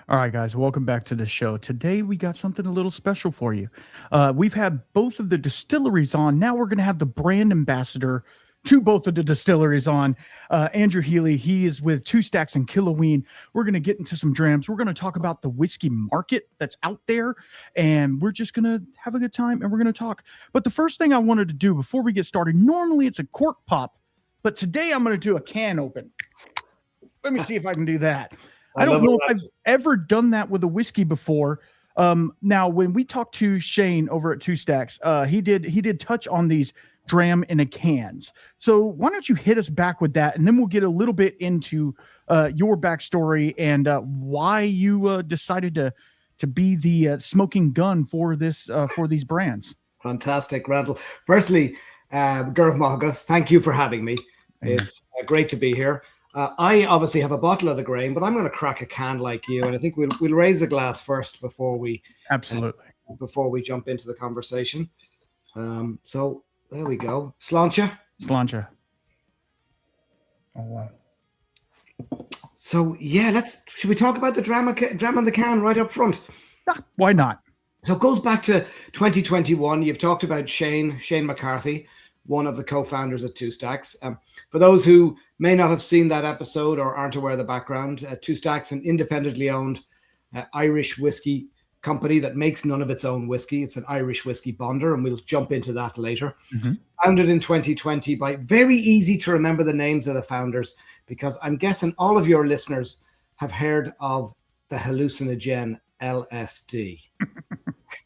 All right, guys, welcome back to the show. Today, we got something a little special for you. We've had both of the distilleries on. Now we're going to have the brand ambassador to both of the distilleries on. Andrew Healy, he is with Two Stacks and Killowen. We're going to get into some drams. We're going to talk about the whiskey market that's out there, and we're just going to have a good time, and we're going to talk. But the first thing I wanted to do before we get started, normally it's a cork pop, but today I'm going to do a can open. Let me see if I can do that. I don't know if I've ever done that with a whiskey before. Now, when we talked to Shane over at Two Stacks, he did touch on these dram in a cans. So why don't you hit us back with that, and then we'll get a little bit into your backstory and why you decided to be the smoking gun for this for these brands. Fantastic, Randall. Firstly, Gurv Mahaga, thank you for having me. It's great to be here. I obviously have a bottle of the grain, but I'm going to crack a can like you, and I think we'll raise a glass first before we before we jump into the conversation. So there we go, Sláinte. Sláinte. Oh wow. So yeah, should we talk about the dram on the can right up front? Why not? So it goes back to 2021. You've talked about Shane McCarthy, one of the co-founders at Two Stacks. For those who may not have seen that episode or aren't aware of the background, Two Stacks, an independently owned Irish whiskey company that makes none of its own whiskey. It's an Irish whiskey bonder, and we'll jump into that later. Mm-hmm. Founded in 2020 by very easy to remember the names of the founders, because I'm guessing all of your listeners have heard of the hallucinogen LSD.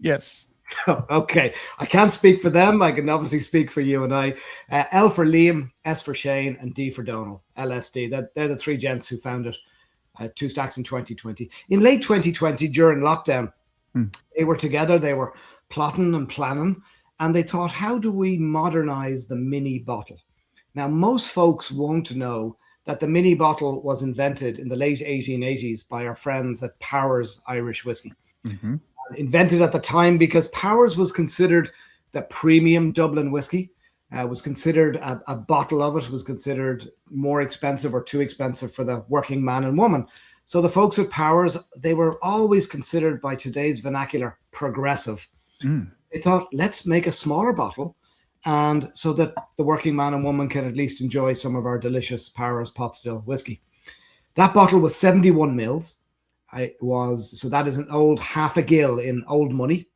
Yes. Okay, I can't speak for them. I can obviously speak for you and I. L for Liam, S for Shane, and D for Donal, LSD. They're the three gents who founded Two Stacks in 2020. In late 2020, during lockdown, they were together. They were plotting and planning, and they thought, how do we modernize the mini bottle? Now, most folks won't know that the mini bottle was invented in the late 1880s by our friends at Powers Irish Whiskey. Mm-hmm. Invented at the time because Powers was considered the premium Dublin whiskey, was considered a bottle of it was considered more expensive or too expensive for the working man and woman. So the folks at Powers, they were always considered by today's vernacular progressive. They thought, let's make a smaller bottle, and so that the working man and woman can at least enjoy some of our delicious Powers pot still whiskey. That bottle was 71 mils. So that is an old half a gill in old money.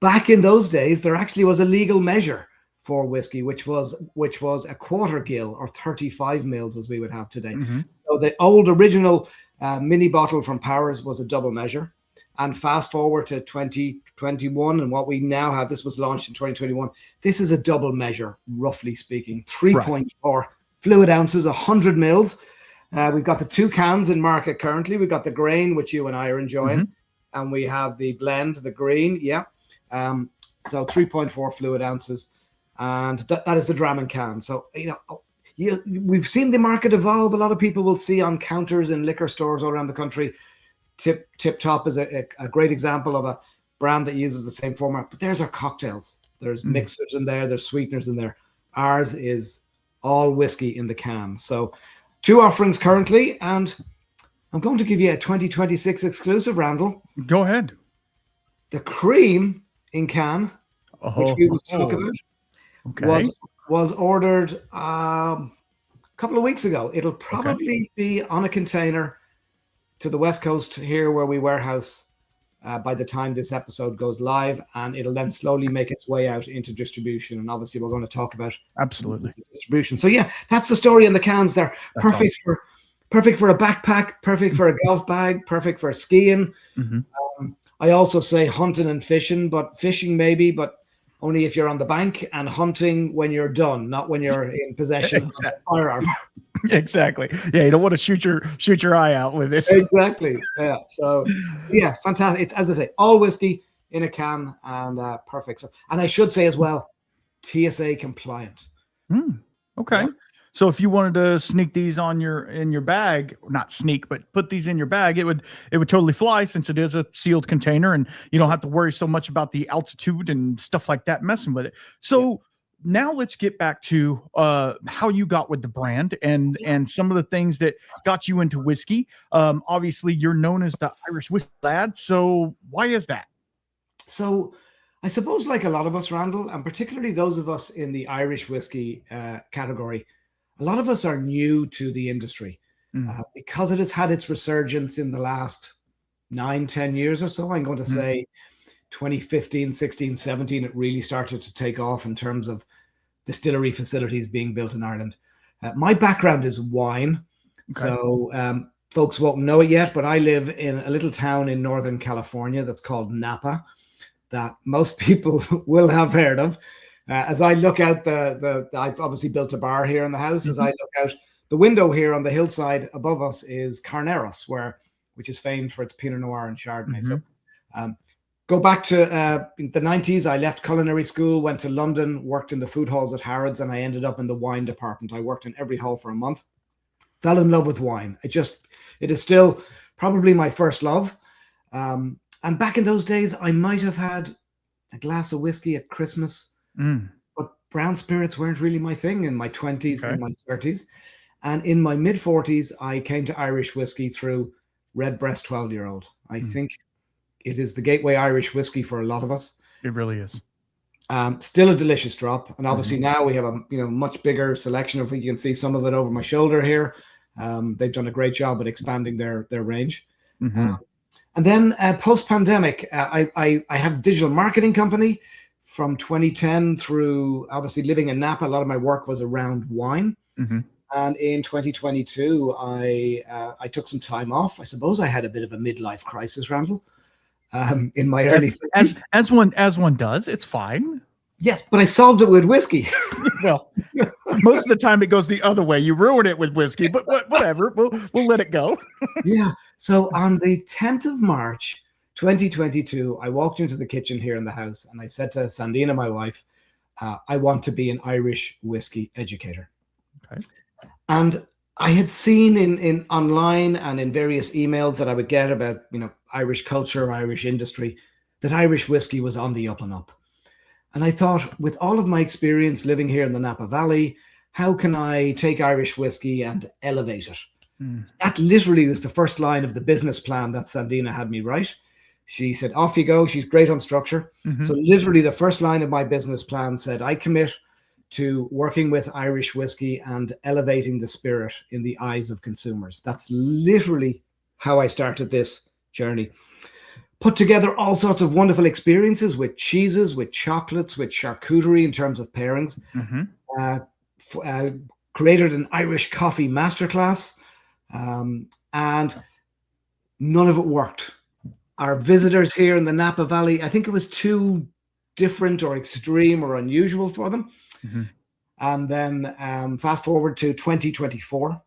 Back in those days, there actually was a legal measure for whiskey, which was a quarter gill, or 35 mils as we would have today. Mm-hmm. So the old original mini bottle from Powers was a double measure. And fast forward to 2021, and what we now have, this was launched in 2021. This is a double measure, roughly speaking, 3.4 fluid ounces, 100 mils. We've got the two cans in market currently. We've got the grain, which you and I are enjoying, and we have the blend, the green. Yeah. So 3.4 fluid ounces, and that is the dram and can. So, we've seen the market evolve. A lot of people will see on counters in liquor stores all around the country. Tip Top is a great example of a brand that uses the same format, but there's our cocktails. There's mixers in there. There's sweeteners in there. Ours is all whiskey in the can. So, two offerings currently, and I'm going to give you a 2026 exclusive, Randall. Go ahead. The cream in can, which we will talk about, was ordered a couple of weeks ago. It'll probably be on a container to the West Coast here where we warehouse by the time this episode goes live, and it'll then slowly make its way out into distribution. And obviously we're going to talk about distribution. So yeah, that's the story in the cans there. Perfect for a backpack, perfect for a golf bag, perfect for skiing. I also say hunting and fishing, but fishing maybe, but only if you're on the bank, and hunting when you're done, not when you're in possession of a firearm. Exactly. Yeah, you don't want to shoot your eye out with it. Exactly. Yeah. So yeah, fantastic. It's, as I say, all whiskey in a can, and perfect. So, and I should say as well, TSA compliant. Okay. Yeah. So if you wanted to sneak these in your bag, not sneak, but put these in your bag, it would totally fly, since it is a sealed container, and you don't have to worry so much about the altitude and stuff like that messing with it. So now let's get back to how you got with the brand and some of the things that got you into whiskey. Obviously, you're known as the Irish whiskey lad. So why is that? So I suppose, like a lot of us, Randall, and particularly those of us in the Irish whiskey category, a lot of us are new to the industry because it has had its resurgence in the last 9-10 years or so. I'm going to say 2015, 16, 17, it really started to take off in terms of distillery facilities being built in Ireland. My background is wine. Okay. So folks won't know it yet, but I live in a little town in Northern California that's called Napa, that most people will have heard of. As I look out I've obviously built a bar here in the house. As I look out the window here on the hillside above us is Carneros, which is famed for its Pinot Noir and Chardonnay. So go back to the 90s. I left culinary school, went to London, worked in the food halls at Harrods, and I ended up in the wine department. I worked in every hall for a month. Fell in love with wine. It is still probably my first love. And back in those days, I might have had a glass of whiskey at Christmas, but brown spirits weren't really my thing in my 20s and my 30s. And in my mid-40s, I came to Irish whiskey through Redbreast 12-year-old. I think it is the gateway Irish whiskey for a lot of us. It really is. Still a delicious drop. And obviously now we have a much bigger selection of, you can see some of it over my shoulder here. They've done a great job at expanding their range. And then post-pandemic, I have a digital marketing company from 2010 through, obviously living in Napa. A lot of my work was around wine. And in 2022, I took some time off. I suppose I had a bit of a midlife crisis, Randall, in my early 50s. As one does. It's fine. Yes, but I solved it with whiskey. Well, most of the time it goes the other way. You ruin it with whiskey, but whatever. We'll let it go. Yeah. So on the 10th of March, 2022, I walked into the kitchen here in the house and I said to Sandina, my wife, I want to be an Irish whiskey educator. Okay. And I had seen in online and in various emails that I would get about, Irish culture, Irish industry, that Irish whiskey was on the up and up. And I thought, with all of my experience living here in the Napa Valley, how can I take Irish whiskey and elevate it? That literally was the first line of the business plan that Sandina had me write. She said, off you go. She's great on structure. So literally the first line of my business plan said, I commit to working with Irish whiskey and elevating the spirit in the eyes of consumers. That's literally how I started this journey. Put together all sorts of wonderful experiences with cheeses, with chocolates, with charcuterie in terms of pairings. Created an Irish coffee masterclass, and none of it worked. Our visitors here in the Napa Valley, I think it was too different or extreme or unusual for them. And then fast forward to 2024.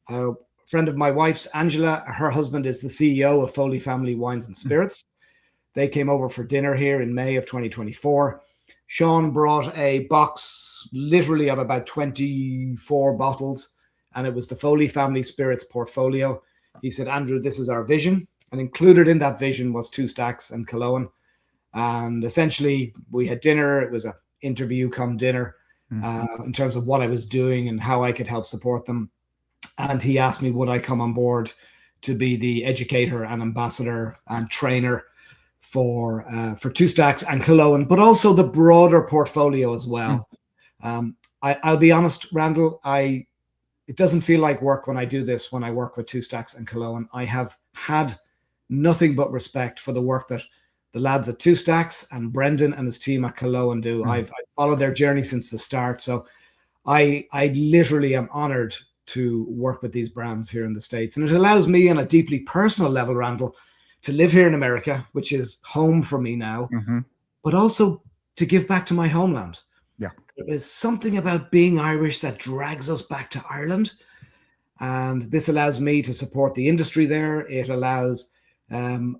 A friend of my wife's, Angela, her husband is the CEO of Foley Family Wines and Spirits. They came over for dinner here in May of 2024. Sean brought a box literally of about 24 bottles, and it was the Foley Family Spirits portfolio. He said, Andrew, this is our vision. And included in that vision was 2 Stacks and Killowen. And essentially we had dinner. It was an interview come dinner in terms of what I was doing and how I could help support them. And he asked me, would I come on board to be the educator and ambassador and trainer for 2 Stacks and Killowen, but also the broader portfolio as well. I'll be honest, Randall, it doesn't feel like work when I do this, when I work with 2 Stacks and Killowen. I have had nothing but respect for the work that the lads at 2 Stacks and Brendan and his team at Killowen do. I've followed their journey since the start. So I literally am honored to work with these brands here in the States. And it allows me on a deeply personal level, Randall, to live here in America, which is home for me now, but also to give back to my homeland. Yeah. There is something about being Irish that drags us back to Ireland. And this allows me to support the industry there. It allows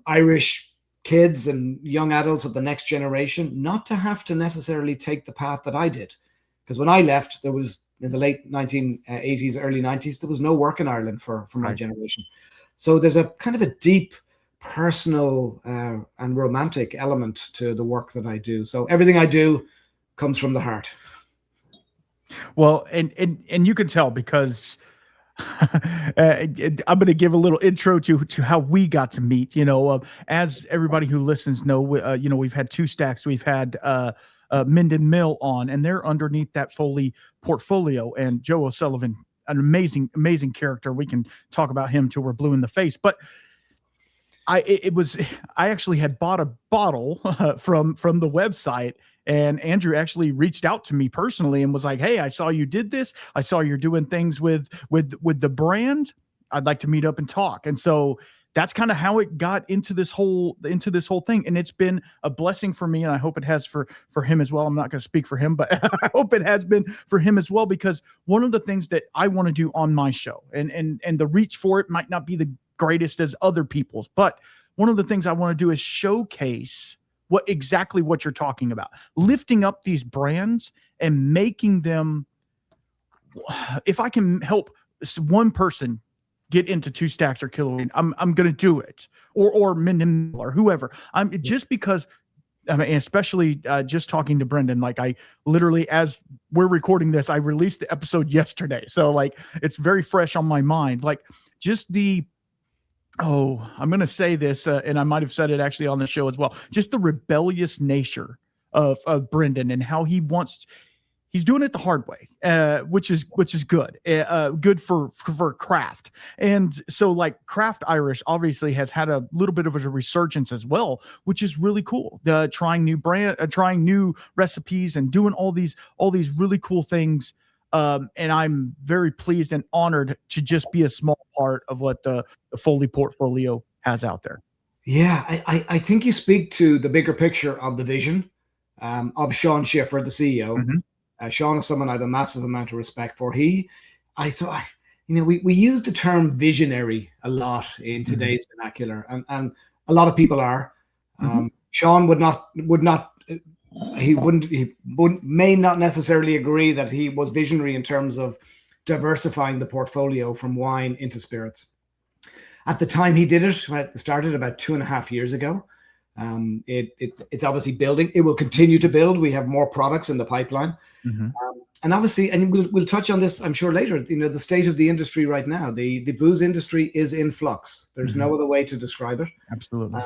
Irish kids and young adults of the next generation not to have to necessarily take the path that I did. Because when I left, there was, in the late 1980s, early 90s, there was no work in Ireland for my generation. So there's a kind of a deep personal and romantic element to the work that I do. So everything I do comes from the heart. Well, and you can tell because I'm going to give a little intro to how we got to meet. As everybody who listens know, we've had two stacks. We've had Minden Mill on, and they're underneath that Foley portfolio. And Joe O'Sullivan, an amazing character. We can talk about him till we're blue in the face. But I actually had bought a bottle from the website, and Andrew actually reached out to me personally and was like, "Hey, I saw you did this. I saw you're doing things with the brand. I'd like to meet up and talk." And so that's kind of how it got into this whole thing. And it's been a blessing for me, and I hope it has for him as well. I'm not going to speak for him, but I hope it has been for him as well, because one of the things that I want to do on my show, and the reach for it might not be the greatest as other people's, but one of the things I want to do is showcase exactly what you're talking about, lifting up these brands and making them, if I can help one person get into Two Stacks or Killowen, I'm going to do it, or Minden or whoever. Just because, I mean, especially just talking to Brendan, like I literally, as we're recording this, I released the episode yesterday. So like, it's very fresh on my mind. Like just I'm going to say this, and I might have said it actually on the show as well. Just the rebellious nature of Brendan and how he's doing it the hard way, which is good, good for craft. And so like craft Irish obviously has had a little bit of a resurgence as well, which is really cool. Trying new recipes and doing all these really cool things. And I'm very pleased and honored to just be a small part of what the Foley portfolio has out there. Yeah, I think you speak to the bigger picture of the vision of Sean Schiffer, the CEO. Mm-hmm. Sean is someone I have a massive amount of respect for. We use the term visionary a lot in today's mm-hmm. vernacular, and a lot of people are. Mm-hmm. Sean may not necessarily agree that he was visionary in terms of diversifying the portfolio from wine into spirits. At the time he did it, it started about 2.5 years ago. It's obviously building. It will continue to build. We have more products in the pipeline. Mm-hmm. And obviously, and we'll touch on this, I'm sure, later, the state of the industry right now. The booze industry is in flux. There's mm-hmm. no other way to describe it. Absolutely.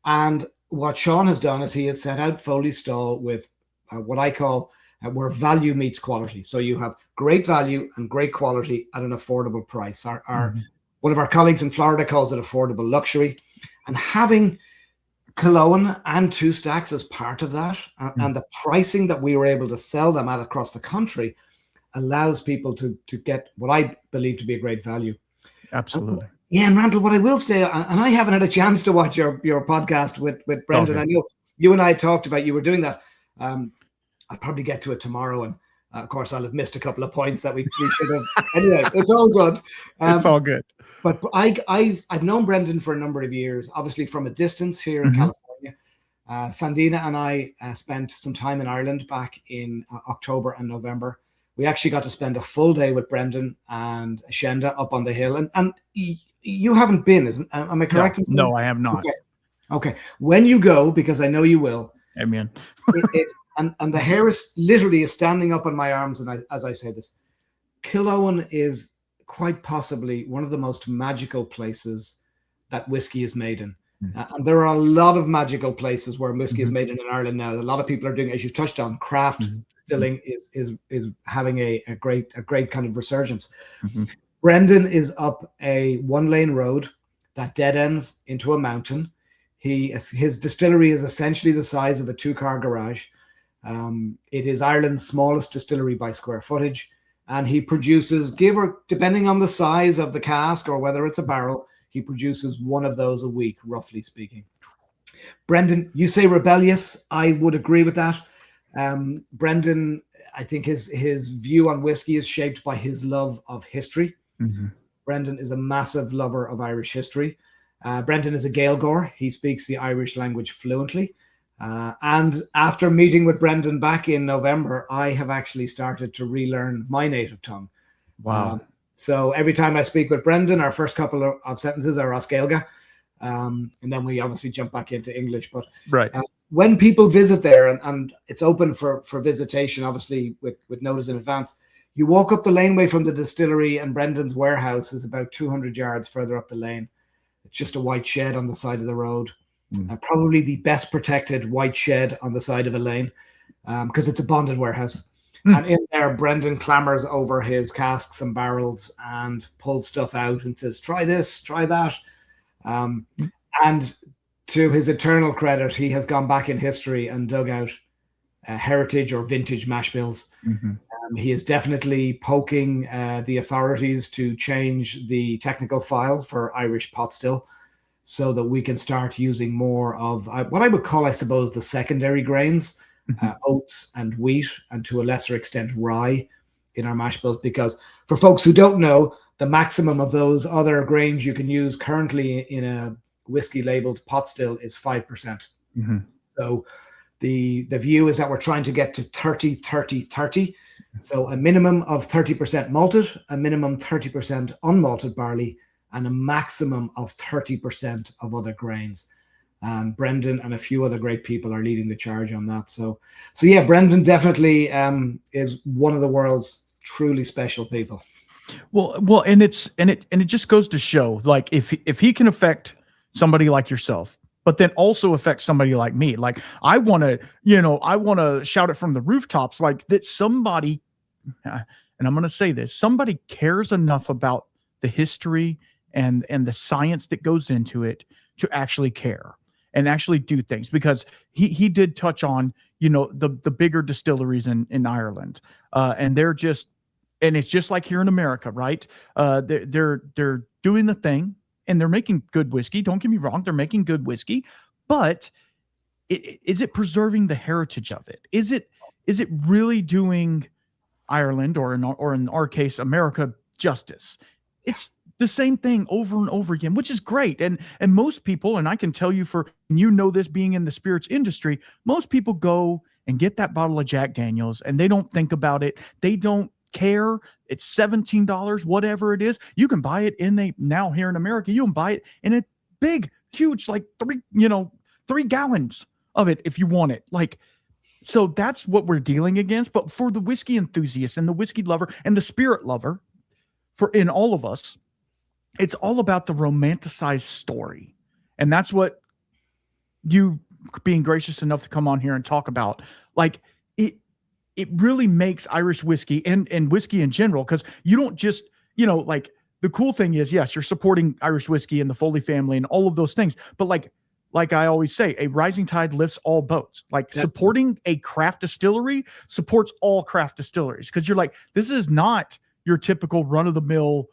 And what Sean has done is he has set out Foley's stall with what I call where value meets quality. So you have great value and great quality at an affordable price. Mm-hmm. One of our colleagues in Florida calls it affordable luxury. And having Killowen and Two Stacks as part of that, mm-hmm. and the pricing that we were able to sell them at across the country allows people to get what I believe to be a great value. Absolutely. Yeah, and Randall, what I will say, and I haven't had a chance to watch your podcast with Brendan. Okay. I know you and I talked about you were doing that. I'll probably get to it tomorrow, and of course I'll have missed a couple of points that we should have. Anyway, it's all good. It's all good. But I've known Brendan for a number of years, obviously from a distance here in mm-hmm. California. Sandina and I spent some time in Ireland back in October and November. We actually got to spend a full day with Brendan and Shenda up on the hill, and you haven't been, am I correct? No, I have not. Okay. When you go, because I know you will. Amen. And the hair is literally standing up on my arms, and as I say this, Killowen is quite possibly one of the most magical places that whiskey is made in. Mm-hmm. And there are a lot of magical places where whiskey mm-hmm. is made in Ireland now. A lot of people are doing, as you touched on, craft mm-hmm. distilling is having a great kind of resurgence. Mm-hmm. Brendan is up a 1-lane road that dead ends into a mountain. His distillery is essentially the size of a 2-car garage. It is Ireland's smallest distillery by square footage, and he produces, depending on the size of the cask or whether it's a barrel, he produces one of those a week, roughly speaking. Brendan, you say rebellious. I would agree with that. Brendan, I think his view on whiskey is shaped by his love of history. Mm-hmm. Brendan is a massive lover of Irish history. Brendan is a Gaeilgeoir. He speaks the Irish language fluently. And after meeting with Brendan back in November, I have actually started to relearn my native tongue. Wow. So every time I speak with Brendan, our first couple of sentences are Os Gaeilge. and then we obviously jump back into English. But Right. When people visit there, and it's open for visitation, obviously with notice in advance, you walk up the laneway from the distillery, and Brendan's warehouse is about 200 yards further up the lane. It's just a white shed on the side of the road, probably the best protected white shed on the side of a lane, because it's a bonded warehouse. And in there, Brendan clambers over his casks and barrels and pulls stuff out and says, "Try this, try that." And to his eternal credit, he has gone back in history and dug out heritage or vintage mash bills. He is definitely poking the authorities to change the technical file for Irish pot still, so that we can start using more of what I would call, I suppose, the secondary grains, oats and wheat, and to a lesser extent rye in our mash bills. Because for folks who don't know, the maximum of those other grains you can use currently in a whiskey labeled pot still is 5%. So the view is that we're trying to get to 30, 30, 30. So a minimum of 30% malted, a minimum 30% unmalted barley, and a maximum of 30% of other grains. And Brendan and a few other great people are leading the charge on that. So yeah, Brendan definitely is one of the world's truly special people. Well, and it just goes to show, like, if he can affect somebody like yourself, but then also affect somebody like me, like I want to shout it from the rooftops, like that somebody, and I'm going to say this, somebody cares enough about the history and the science that goes into it to actually care and actually do things. Because he did touch on, the bigger distilleries in Ireland, and they're just, and it's just like here in America, right? They're doing the thing, and they're making good whiskey. Don't get me wrong, they're making good whiskey, but is it preserving the heritage of it? Is it really doing Ireland, or in our case, America, justice? It's the same thing over and over again, which is great. And most people, and I can tell you this being in the spirits industry, most people go and get that bottle of Jack Daniels and they don't think about it. They don't care. It's $17, whatever it is. You can buy it now here in America, you can buy it in a big, huge, like 3 gallons of it if you want it. Like, so that's what we're dealing against. But for the whiskey enthusiast and the whiskey lover and the spirit lover, in all of us, it's all about the romanticized story. And that's what you being gracious enough to come on here and talk about. Like, it really makes Irish whiskey and whiskey in general, because you don't just, like, the cool thing is, yes, you're supporting Irish whiskey and the Foley family and all of those things. But like I always say, a rising tide lifts all boats. Like, supporting a craft distillery supports all craft distilleries, because you're like, this is not your typical run-of-the-mill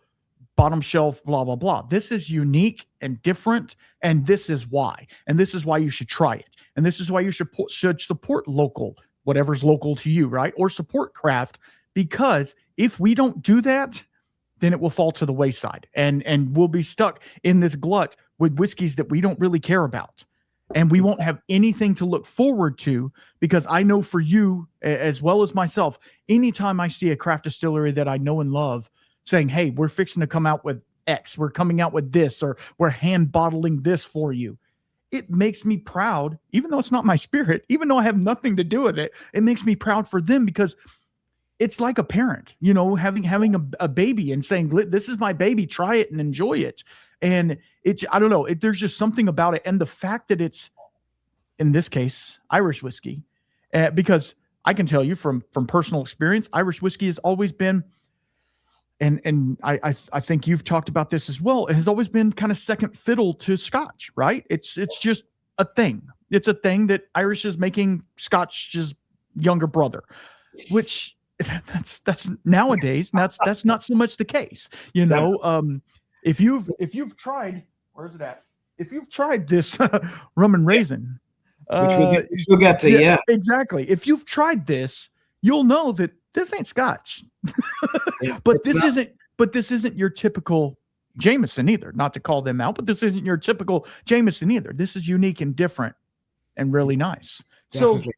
bottom shelf, blah, blah, blah. This is unique and different, and this is why. And this is why you should try it. And this is why you should support local, whatever's local to you, right? Or support craft, because if we don't do that, then it will fall to the wayside, and we'll be stuck in this glut with whiskeys that we don't really care about. And we won't have anything to look forward to, because I know for you as well as myself, anytime I see a craft distillery that I know and love saying, hey, we're fixing to come out with X, we're coming out with this, or we're hand bottling this for you, it makes me proud, even though it's not my spirit, even though I have nothing to do with it. It makes me proud for them, because it's like a parent, having a baby and saying, this is my baby, try it and enjoy it. And I don't know, there's just something about it. And the fact that it's, in this case, Irish whiskey, because I can tell you from personal experience, Irish whiskey has always been, and I think you've talked about this as well, it has always been kind of second fiddle to Scotch, right? It's just a thing. It's a thing that Irish is making Scotch's younger brother, which that's nowadays, that's not so much the case. If you've tried, where's it at? If you've tried this rum and raisin, which we'll get to, yeah, exactly. If you've tried this, you'll know that this ain't Scotch. But this isn't your typical Jameson either. Not to call them out, but this isn't your typical Jameson either. This is unique and different and really nice. Definitely. So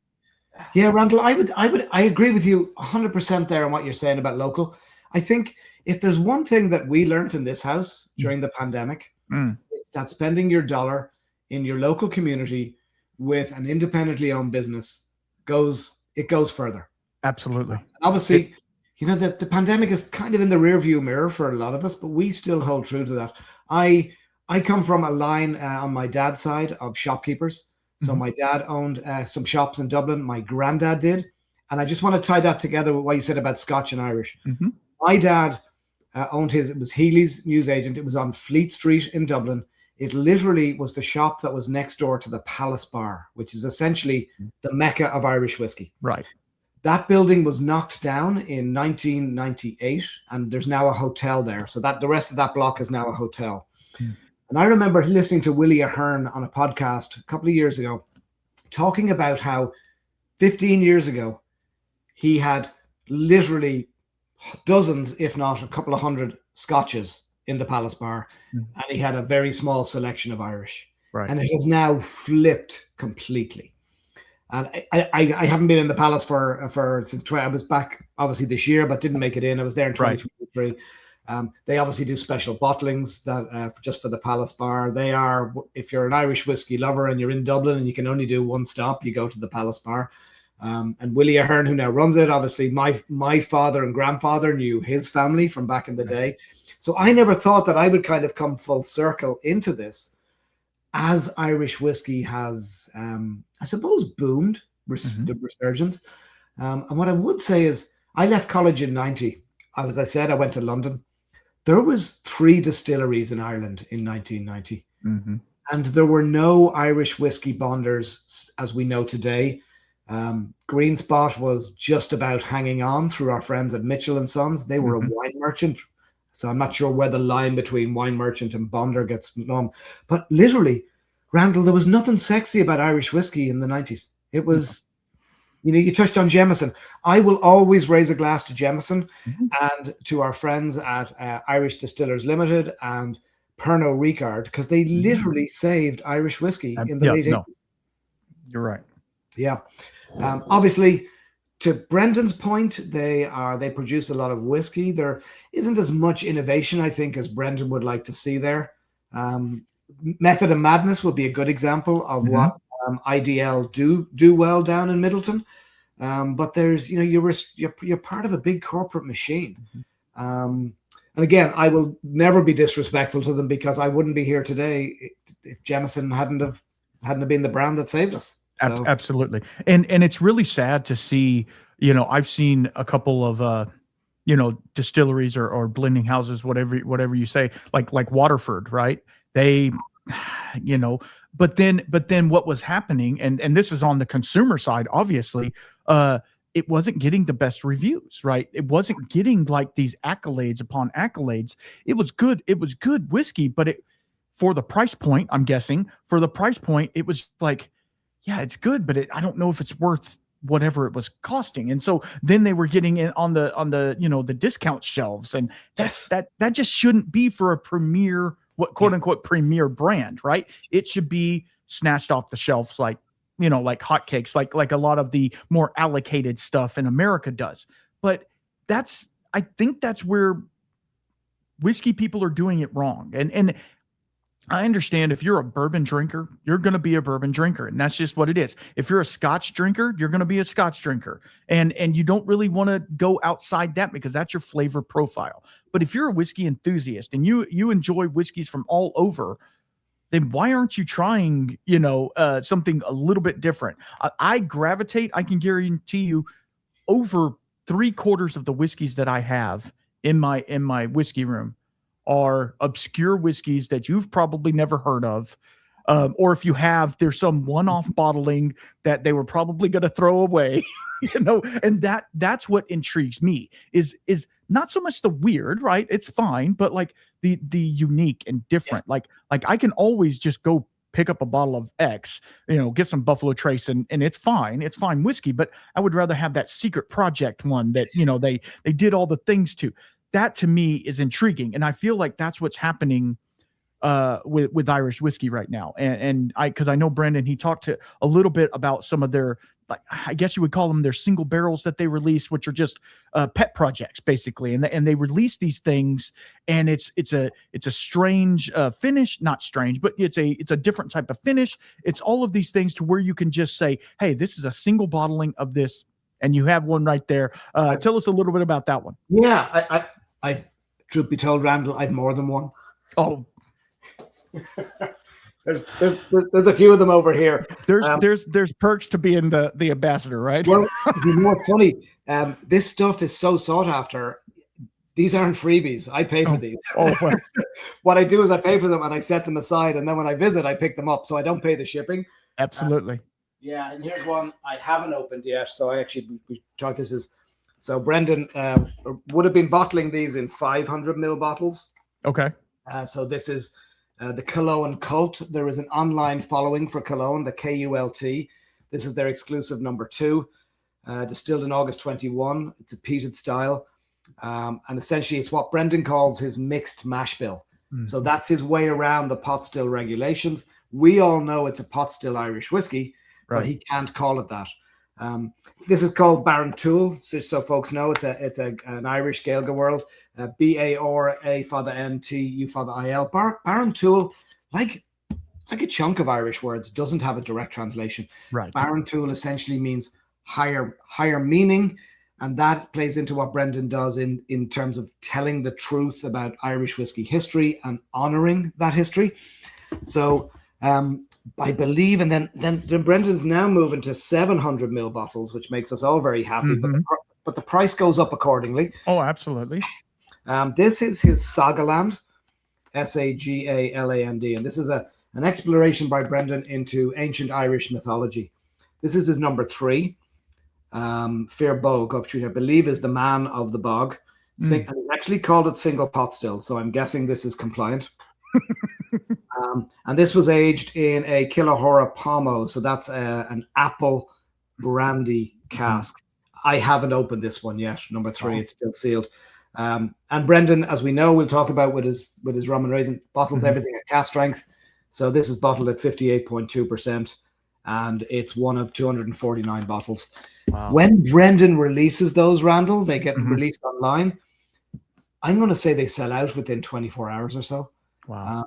yeah, Randall, I agree with you 100% there on what you're saying about local. I think if there's one thing that we learned in this house during the pandemic, it's It's that spending your dollar in your local community with an independently owned business goes further. Absolutely. Obviously, the pandemic is kind of in the rear view mirror for a lot of us, but we still hold true to that. I come from a line on my dad's side of shopkeepers. So my dad owned some shops in Dublin. My granddad did. And I just want to tie that together with what you said about Scotch and Irish. My dad owned it was Healy's newsagent. It was on Fleet Street in Dublin. It literally was the shop that was next door to the Palace Bar, which is essentially the mecca of Irish whiskey. Right. That building was knocked down in 1998, and there's now a hotel there. So that the rest of that block is now a hotel. And I remember listening to Willie Ahern on a podcast a couple of years ago, talking about how 15 years ago, he had literally dozens, if not a couple of hundred scotches in the Palace Bar, and he had a very small selection of Irish. Right. And it has now flipped completely. And I haven't been in the Palace for since I was back obviously this year, but didn't make it in. I was there in 2023. They obviously do special bottlings that just for the Palace Bar. They are, if you're an Irish whiskey lover and you're in Dublin and you can only do one stop, you go to the Palace Bar. And Willie Ahern, who now runs it, obviously my father and grandfather knew his family from back in the day. So I never thought that I would kind of come full circle into this as Irish whiskey has, I suppose, boomed, the resurgence. And what I would say is I left college in 90. As I said, I went to London. There was 3 distilleries in Ireland in 1990. And there were no Irish whiskey bonders as we know today. Green Spot was just about hanging on through our friends at Mitchell & Sons. They were a wine merchant. So I'm not sure where the line between wine merchant and bonder gets known. But literally, Randall, there was nothing sexy about Irish whiskey in the 90s. It was, you touched on Jameson. I will always raise a glass to Jameson and to our friends at Irish Distillers Limited and Pernod Ricard, because they literally saved Irish whiskey in the late 80s. You're right. Yeah. Obviously, to Brendan's point, they produce a lot of whiskey. There isn't as much innovation, I think, as Brendan would like to see there. Method and Madness would be a good example of what IDL do well down in Middleton. But there's, you're part of a big corporate machine. And again, I will never be disrespectful to them because I wouldn't be here today if Jameson hadn't have been the brand that saved us. So. Absolutely. And it's really sad to see, I've seen a couple of, distilleries or blending houses, whatever you say, like Waterford, right? They, but then what was happening, and this is on the consumer side, obviously, it wasn't getting the best reviews, right? It wasn't getting like these accolades upon accolades. It was good whiskey, but for the price point, I'm guessing, it was like, yeah, it's good, but I don't know if it's worth whatever it was costing. And so then they were getting in on the the discount shelves, and that just shouldn't be for a premier, quote unquote premier brand, right? It should be snatched off the shelves like hotcakes, like a lot of the more allocated stuff in America does. But I think that's where whiskey people are doing it wrong. And I understand if you're a bourbon drinker, you're going to be a bourbon drinker, and that's just what it is. If you're a Scotch drinker, you're going to be a Scotch drinker, and you don't really want to go outside that because that's your flavor profile. But if you're a whiskey enthusiast and you enjoy whiskeys from all over, then why aren't you trying, something a little bit different? I can guarantee you, over 3/4 of the whiskeys that I have in my whiskey room are obscure whiskeys that you've probably never heard of. Or if you have, there's some one-off bottling that they were probably going to throw away, and that's what intrigues me is not so much the weird, right? It's fine, but like the unique and different. Yes. Like I can always just go pick up a bottle of X, get some Buffalo Trace and it's fine. It's fine whiskey, but I would rather have that secret project one that, they did all the things to. That to me is intriguing. And I feel like that's what's happening with Irish whiskey right now. And because I know Brendan, he talked to a little bit about some of their, like, I guess you would call them their single barrels that they release, which are just pet projects basically. And they release these things, and it's a strange finish, not strange, but it's a different type of finish. It's all of these things to where you can just say, hey, this is a single bottling of this, and you have one right there. Tell us a little bit about that one. Yeah, I truth be told, Randall, I've more than one. Oh, there's a few of them over here. There's perks to being the ambassador, right? Well, you know what's funny? This stuff is so sought after. These aren't freebies. I pay for these. Oh, well. What I do is I pay for them and I set them aside, and then when I visit, I pick them up. So I don't pay the shipping. Absolutely. Yeah, and here's one I haven't opened yet. So we thought this is. So Brendan would have been bottling these in 500 ml bottles. Okay. So this is the Killowen Cult. There is an online following for Killowen, the KULT. This is their exclusive number 2, distilled in August 21. It's a peated style. And essentially it's what Brendan calls his mixed mash bill. So that's his way around the pot still regulations. We all know it's a pot still Irish whiskey, but he can't call it that. This is called Baron Tool, so folks know it's an Irish Gaeilge world. B-A-R-A for the N-T, U for the I-L. Baron Tool, like a chunk of Irish words, doesn't have a direct translation. Right. Baron Tool essentially means higher meaning, and that plays into what Brendan does in terms of telling the truth about Irish whiskey history and honoring that history. So I believe, and then Brendan's now moving to 700 ml bottles, which makes us all very happy. But the price goes up accordingly. Oh, absolutely. This is his Sagaland, Sagaland, and this is an exploration by Brendan into ancient Irish mythology. This is his number 3. Fear Bog, which I believe is the man of the bog. And he actually called it single pot still, so I'm guessing this is compliant. And this was aged in a Killohora Pomo, so that's an apple brandy cask. I haven't opened this one yet, number 3. It's still sealed. And Brendan, as we know, we'll talk about with his rum and raisin, bottles everything at cask strength. So this is bottled at 58.2%, and it's one of 249 bottles. Wow. When Brendan releases those, Randall, they get released online. I'm going to say they sell out within 24 hours or so. Wow.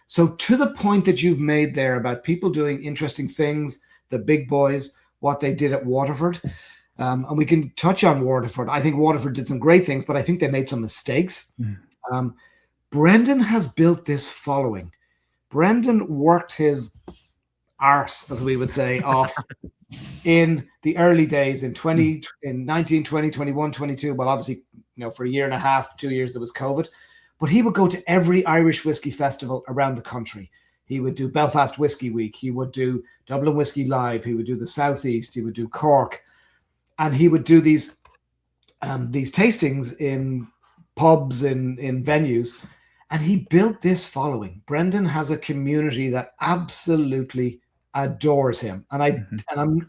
So to the point that you've made there about people doing interesting things, the big boys, what they did at Waterford, and we can touch on Waterford. I think Waterford did some great things, but I think they made some mistakes. Brendan has built this following. Brendan worked his arse, as we would say, off in the early days in 19, 20, 21, 22. Well, obviously, for a year and a half, 2 years, there was COVID. But he would go to every Irish whiskey festival around the country. He would do Belfast Whiskey Week. He would do Dublin Whiskey Live. He would do the Southeast. He would do Cork. And he would do these tastings in pubs, in venues. And he built this following. Brendan has a community that absolutely adores him. And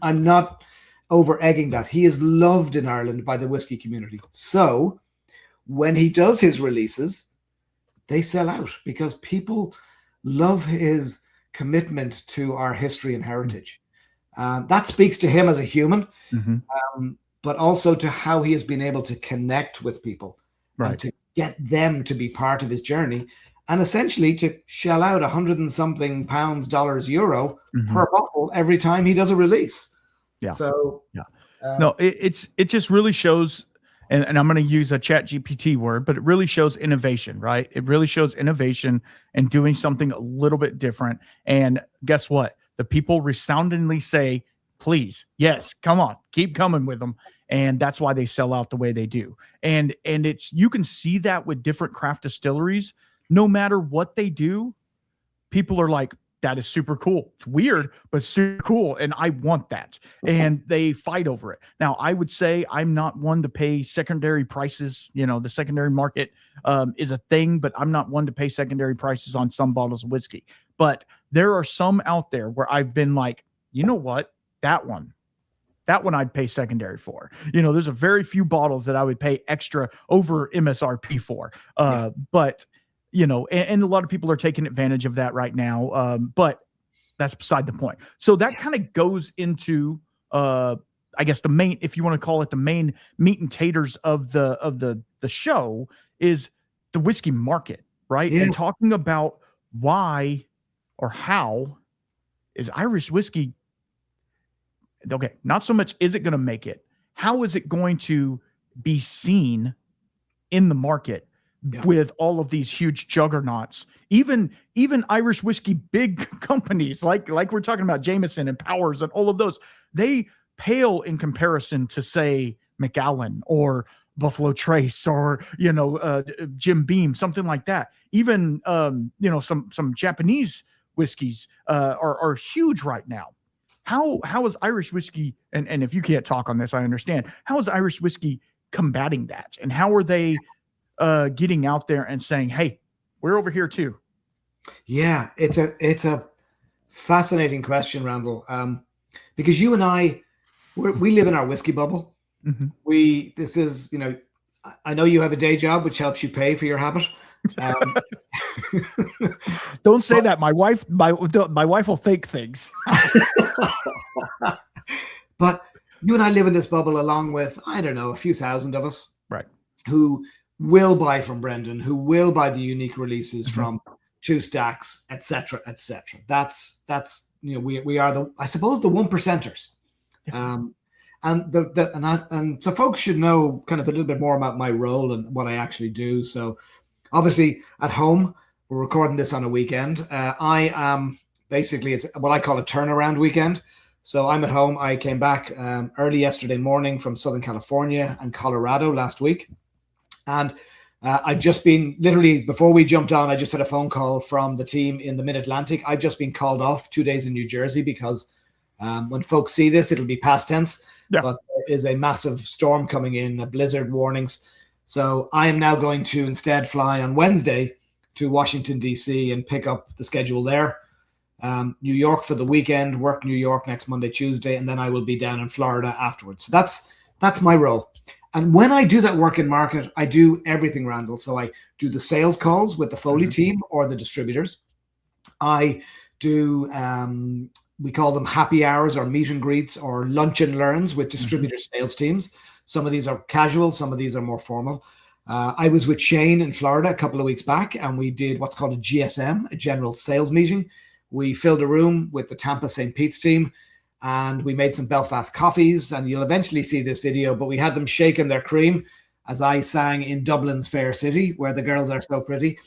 I'm not over egging that. He is loved in Ireland by the whiskey community. So when he does his releases, they sell out because people love his commitment to our history and heritage. That speaks to him as a human, but also to how he has been able to connect with people and to get them to be part of his journey, and essentially to shell out 100 and something pounds, dollars, euro per bottle every time he does a release. Yeah. So no, it just really shows. And I'm going to use a chat GPT word, but it really shows innovation, right? It really shows innovation and doing something a little bit different. And guess what? The people resoundingly say, please, yes, come on, keep coming with them. And that's why they sell out the way they do. And you can see that with different craft distilleries. No matter what they do, people are like, that is super cool. It's weird, but super cool. And I want that. And they fight over it. Now, I would say I'm not one to pay secondary prices. The secondary market is a thing, but I'm not one to pay secondary prices on some bottles of whiskey. But there are some out there where I've been like, you know what? That one I'd pay secondary for. There's a very few bottles that I would pay extra over MSRP for. But and a lot of people are taking advantage of that right now. But that's beside the point. So that kind of goes into, I guess the main, if you want to call it the main meat and taters of the show, is the whiskey market, right? Yeah. And talking about why or how is Irish whiskey, okay, not so much is it going to make it, how is it going to be seen in the market with all of these huge juggernauts, even Irish whiskey big companies like we're talking about Jameson and Powers and all of those, they pale in comparison to, say, Macallan or Buffalo Trace or Jim Beam, something like that. Even some Japanese whiskeys are huge right now. How is Irish whiskey, and if you can't talk on this, I understand, how is Irish whiskey combating that, and how are they getting out there and saying, hey, we're over here too? Yeah, it's a fascinating question, Randall, because you and I, we live in our whiskey bubble. Mm-hmm. This is, I know you have a day job, which helps you pay for your habit. Don't say that. My wife will think things. But you and I live in this bubble along with, I don't know, a few thousand of us, right, who will buy from Brendan, who will buy the unique releases from Two Stacks, etc., etc. That's we are the, I suppose, the 1%ers. And so folks should know kind of a little bit more about my role and what I actually do. So obviously at home, we're recording this on a weekend. I am basically, it's what I call a turnaround weekend. So I'm at home. I came back early yesterday morning from Southern California and Colorado last week. And I'd just been, literally before we jumped on, I just had a phone call from the team in the Mid-Atlantic. I'd just been called off 2 days in New Jersey because when folks see this, it'll be past tense. Yeah. But there is a massive storm coming in, blizzard warnings. So I am now going to instead fly on Wednesday to Washington, D.C. and pick up the schedule there. New York for the weekend, work New York next Monday, Tuesday, and then I will be down in Florida afterwards. So that's my role. And when I do that work in market, I do everything, Randall. So I do the sales calls with the Foley team or the distributors. I do, we call them happy hours or meet and greets or lunch and learns with distributor sales teams. Some of these are casual, some of these are more formal. I was with Shane in Florida a couple of weeks back, and we did what's called a GSM, a general sales meeting. We filled a room with the Tampa St. Pete's team, and we made some Belfast coffees, and you'll eventually see this video, but we had them shaking their cream as I sang in Dublin's Fair City, where the girls are so pretty.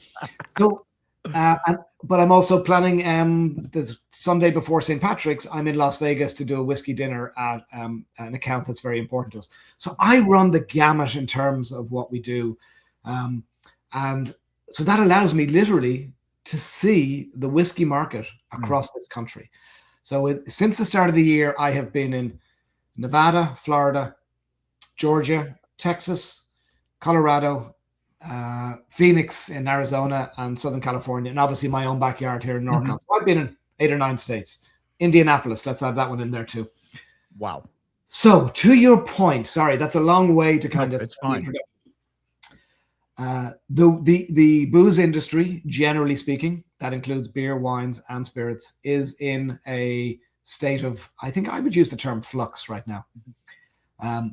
So, but I'm also planning the Sunday before St. Patrick's, I'm in Las Vegas to do a whiskey dinner at an account that's very important to us. So I run the gamut in terms of what we do. And so that allows me literally to see the whiskey market across this country. So since the start of the year, I have been in Nevada, Florida, Georgia, Texas, Colorado, Phoenix in Arizona, and Southern California, and obviously my own backyard here in NorCal. So I've been in 8 or 9 states. Indianapolis, let's add that one in there too. Wow. So to your point, sorry, that's a long way to kind of. It's fine. The booze industry, generally speaking, that includes beer, wines, and spirits, is in a state of, I think I would use the term flux right now.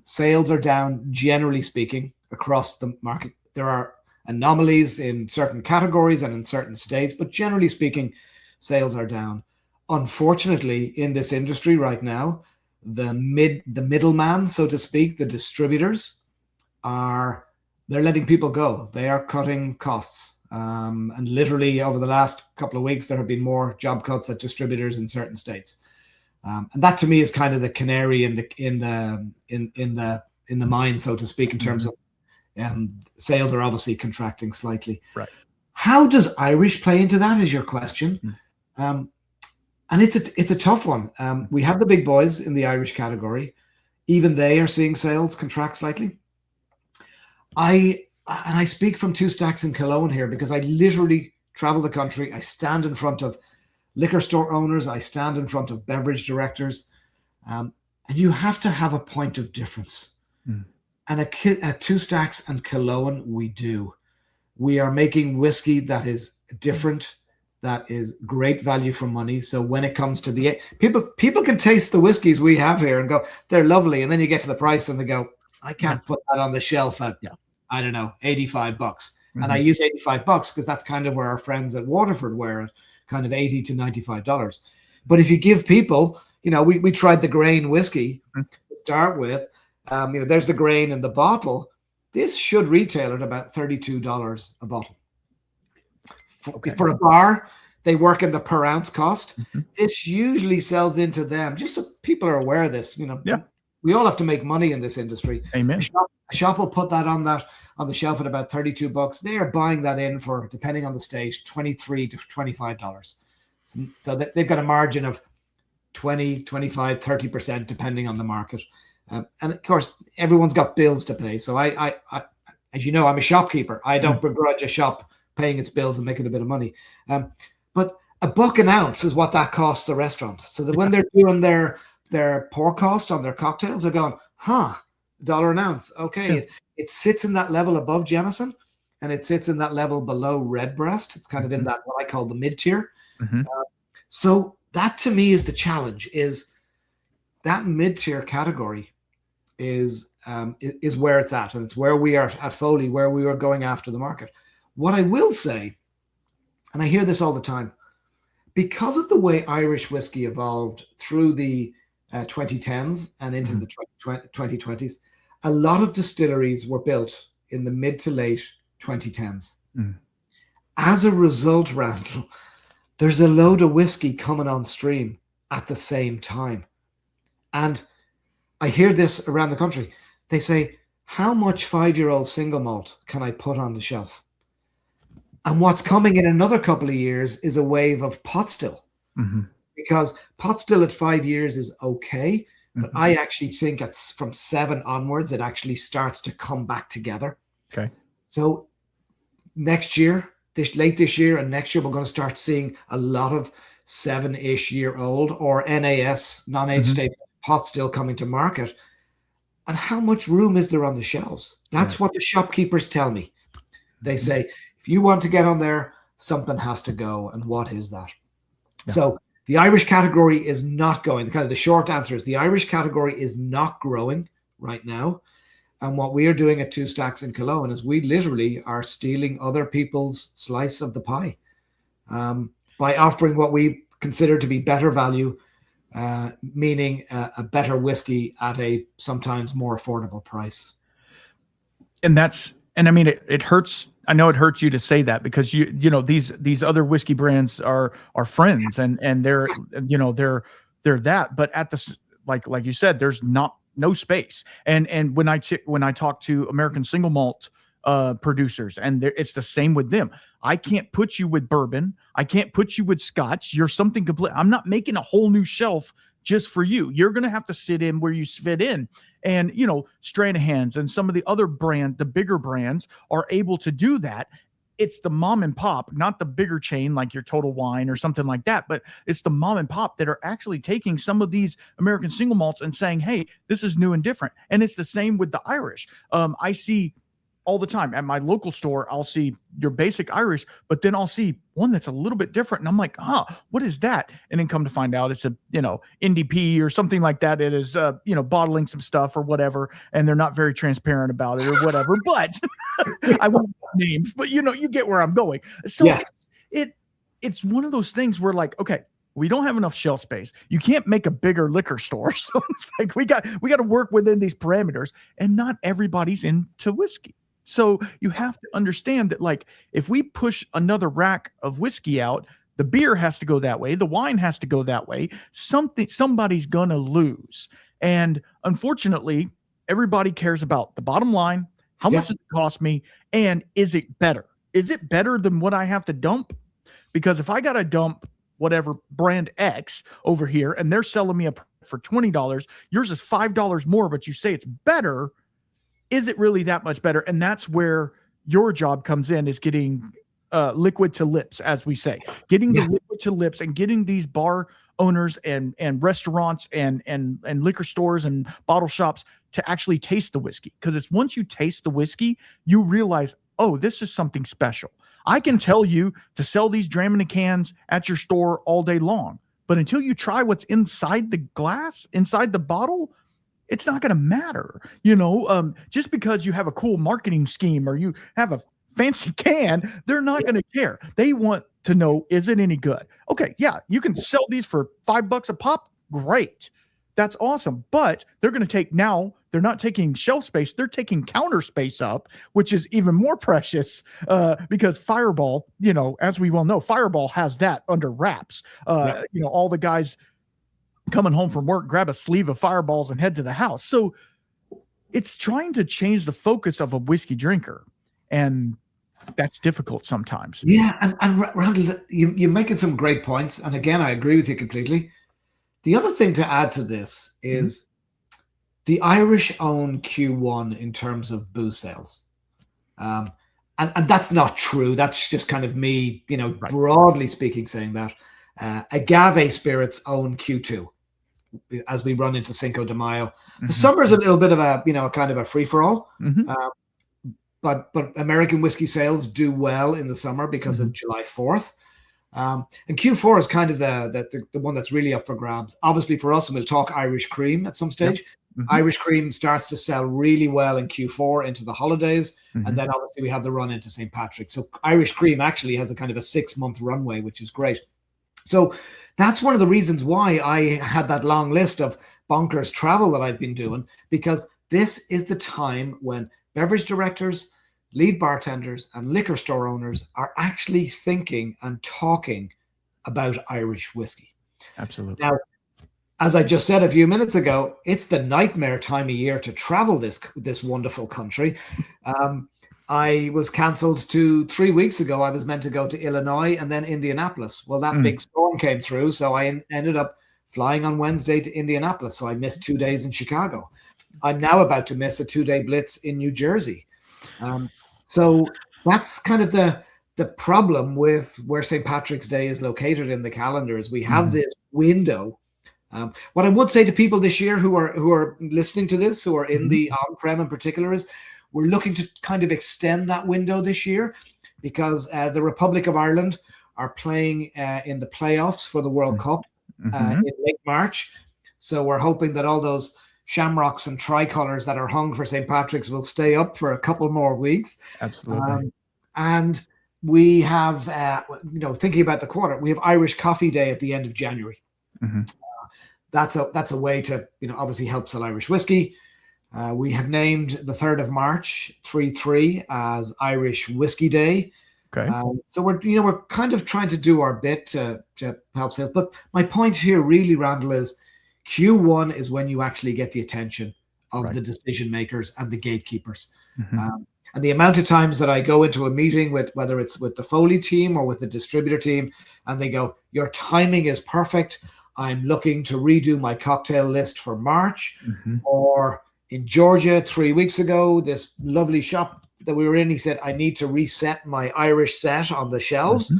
Sales are down, generally speaking, across the market. There are anomalies in certain categories and in certain states, but generally speaking, sales are down. Unfortunately, in this industry right now, the middleman, so to speak, the distributors they're letting people go. They are cutting costs. And literally over the last couple of weeks, there have been more job cuts at distributors in certain states. And that to me is kind of the canary in the mine, so to speak, in terms of sales are obviously contracting slightly. Right. How does Irish play into that is your question. And it's a tough one. We have the big boys in the Irish category. Even they are seeing sales contract slightly. I speak from Two Stacks in Killowen here because I literally travel the country. I stand in front of liquor store owners. I stand in front of beverage directors. And you have to have a point of difference. And at Two Stacks and Killowen, we do. We are making whiskey that is different, that is great value for money. So when it comes to the people can taste the whiskeys we have here and go, they're lovely. And then you get to the price and they go, I can't put that on the shelf at, I don't know, $85. And I use $85 because that's kind of where our friends at Waterford were at, kind of $80 to $95. But if you give people, you know, we tried the grain whiskey to start with. You know, there's the grain in the bottle. This should retail at about $32 a bottle. For a bar, they work in the per ounce cost. This usually sells into them, just so people are aware of this. You know, we all have to make money in this industry. Amen. A shop will put that on the shelf at about $32. They are buying that in for, depending on the state, $23 to $25. So they've got a margin of 20, 25, 30%, depending on the market. And of course, everyone's got bills to pay. So I as you know, I'm a shopkeeper. I don't begrudge a shop paying its bills and making a bit of money. But $1 an ounce is what that costs the restaurant. So that when they're doing their pour cost on their cocktails, they're going, $1 an ounce. Okay. It sits in that level above Jameson, and it sits in that level below Redbreast. It's kind of in that, what I call the mid-tier. So that to me is the challenge, is that mid-tier category is where it's at. And it's where we are at Foley, where we are going after the market. What I will say, and I hear this all the time, because of the way Irish whiskey evolved through the 2010s and into the 2020s, a lot of distilleries were built in the mid to late 2010s. As a result, Randall, there's a load of whiskey coming on stream at the same time. And I hear this around the country. They say, how much 5-year-old single malt can I put on the shelf? And what's coming in another couple of years is a wave of pot still. Because pot still at 5 years is okay. But I actually think it's from 7 onwards, it actually starts to come back together. Okay. So next year, late this year and next year, we're going to start seeing a lot of 7-ish year old or NAS, non-age state pot still coming to market. And how much room is there on the shelves? That's what the shopkeepers tell me. They say, if you want to get on there, something has to go. And what is that? So the Irish category is not going. Kind of the short answer is the Irish category is not growing right now. And what we are doing at Two Stacks in Killowen is we literally are stealing other people's slice of the pie by offering what we consider to be better value, meaning a better whiskey at a sometimes more affordable price. And I mean, it hurts. I know it hurts you to say that, because you know these other whiskey brands are friends, and they're they're that. But at the like you said, there's no space. And when I talk to American single malt producers, and it's the same with them. I can't put you with bourbon. I can't put you with Scotch. You're something complete. I'm not making a whole new shelf just for you. You're going to have to sit in where you fit in. And, you know, Stranahan's and some of the other the bigger brands are able to do that. It's the mom and pop, not the bigger chain like your Total Wine or something like that, but it's the mom and pop that are actually taking some of these American single malts and saying, hey, this is new and different. And it's the same with the Irish. I see all the time at my local store, I'll see your basic Irish, but then I'll see one that's a little bit different. And I'm like, what is that? And then come to find out it's a, NDP or something like that. It is, bottling some stuff or whatever. And they're not very transparent about it or whatever, but I won't names, but you get where I'm going. So yes. It's one of those things where like, okay, we don't have enough shelf space. You can't make a bigger liquor store. So it's like, we got to work within these parameters, and not everybody's into whiskey. So you have to understand that, like, if we push another rack of whiskey out, the beer has to go that way. The wine has to go that way. Somebody's going to lose. And unfortunately, everybody cares about the bottom line. How much does it cost me? And is it better? Is it better than what I have to dump? Because if I got to dump whatever brand X over here and they're selling me for $20, yours is $5 more, but you say it's better. Is it really that much better? And that's where your job comes in, is getting liquid to lips, as we say, getting the liquid to lips and getting these bar owners and restaurants and liquor stores and bottle shops to actually taste the whiskey. Because it's once you taste the whiskey, you realize oh, this is something special. I can tell you to sell these dram in cans at your store all day long, but until you try what's inside the glass, inside the bottle, it's not going to matter. Just because you have a cool marketing scheme or you have a fancy can, they're not going to care. They want to know, is it any good? Okay, yeah, you can sell these for $5 a pop. Great. That's awesome. But they're going to take now, they're not taking shelf space, they're taking counter space up, which is even more precious because Fireball, as we well know, Fireball has that under wraps. All the guys coming home from work, grab a sleeve of Fireballs and head to the house. So it's trying to change the focus of a whiskey drinker. And that's difficult sometimes. Yeah. And Randall, you're making some great points. And again, I agree with you completely. The other thing to add to this is the Irish own Q1 in terms of booze sales. And that's not true. That's just kind of me, broadly speaking, saying that. Agave Spirits own Q2 as we run into Cinco de Mayo. The summer's a little bit of a, kind of a free-for-all. But American whiskey sales do well in the summer because of July 4th. And Q4 is kind of the one that's really up for grabs. Obviously for us, and we'll talk Irish Cream at some stage. Irish Cream starts to sell really well in Q4 into the holidays. And then obviously we have the run into St. Patrick's. So Irish Cream actually has a kind of a 6-month runway, which is great. So that's one of the reasons why I had that long list of bonkers travel that I've been doing, because this is the time when beverage directors, lead bartenders, and liquor store owners are actually thinking and talking about Irish whiskey. Absolutely. Now, as I just said a few minutes ago, it's the nightmare time of year to travel this wonderful country. I was cancelled 3 weeks ago. I was meant to go to Illinois and then Indianapolis. Well, that big storm came through, so I ended up flying on Wednesday to Indianapolis. So I missed 2 days in Chicago. I'm now about to miss a 2-day blitz in New Jersey. So that's kind of the problem with where St. Patrick's Day is located in the calendar, is we have this window. What I would say to people this year who are listening to this, who are in the on-prem in particular, is we're looking to kind of extend that window this year because the Republic of Ireland are playing in the playoffs for the World Cup in late March. So we're hoping that all those shamrocks and tricolors that are hung for St. Patrick's will stay up for a couple more weeks. Absolutely. And we have, thinking about the quarter, we have Irish Coffee Day at the end of January. That's a way to, obviously help sell Irish whiskey. We have named the 3rd of March 3-3 as Irish Whiskey Day. Okay. So we're kind of trying to do our bit to help sales. But my point here really, Randall, is Q1 is when you actually get the attention of the decision makers and the gatekeepers. And the amount of times that I go into a meeting with, whether it's with the Foley team or with the distributor team, and they go, your timing is perfect. I'm looking to redo my cocktail list for March. Or in Georgia 3 weeks ago, this lovely shop that we were in, he said, I need to reset my Irish set on the shelves.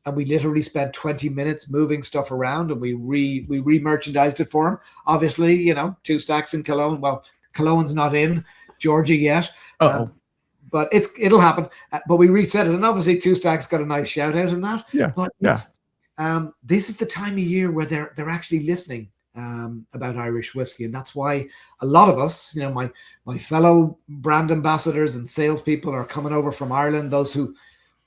And we literally spent 20 minutes moving stuff around, and we re-merchandised it for him. Obviously, 2 stacks in Killowen. Well, Killowen's not in Georgia yet. But it'll happen. But we reset it. And obviously 2 stacks got a nice shout out in that. But this is the time of year where they're actually listening about Irish whiskey. And that's why a lot of us, my fellow brand ambassadors and salespeople are coming over from Ireland. Those who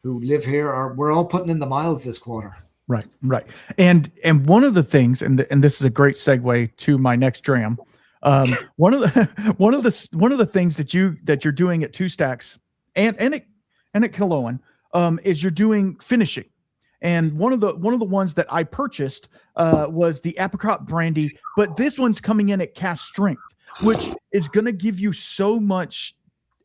live here we're all putting in the miles this quarter. Right. And one of the things, and this is a great segue to my next dram. One of the things that you're doing at 2 Stacks and at Killowen is you're doing finishing. And one of the ones that I purchased was the apricot brandy, but this one's coming in at cask strength, which is going to give you so much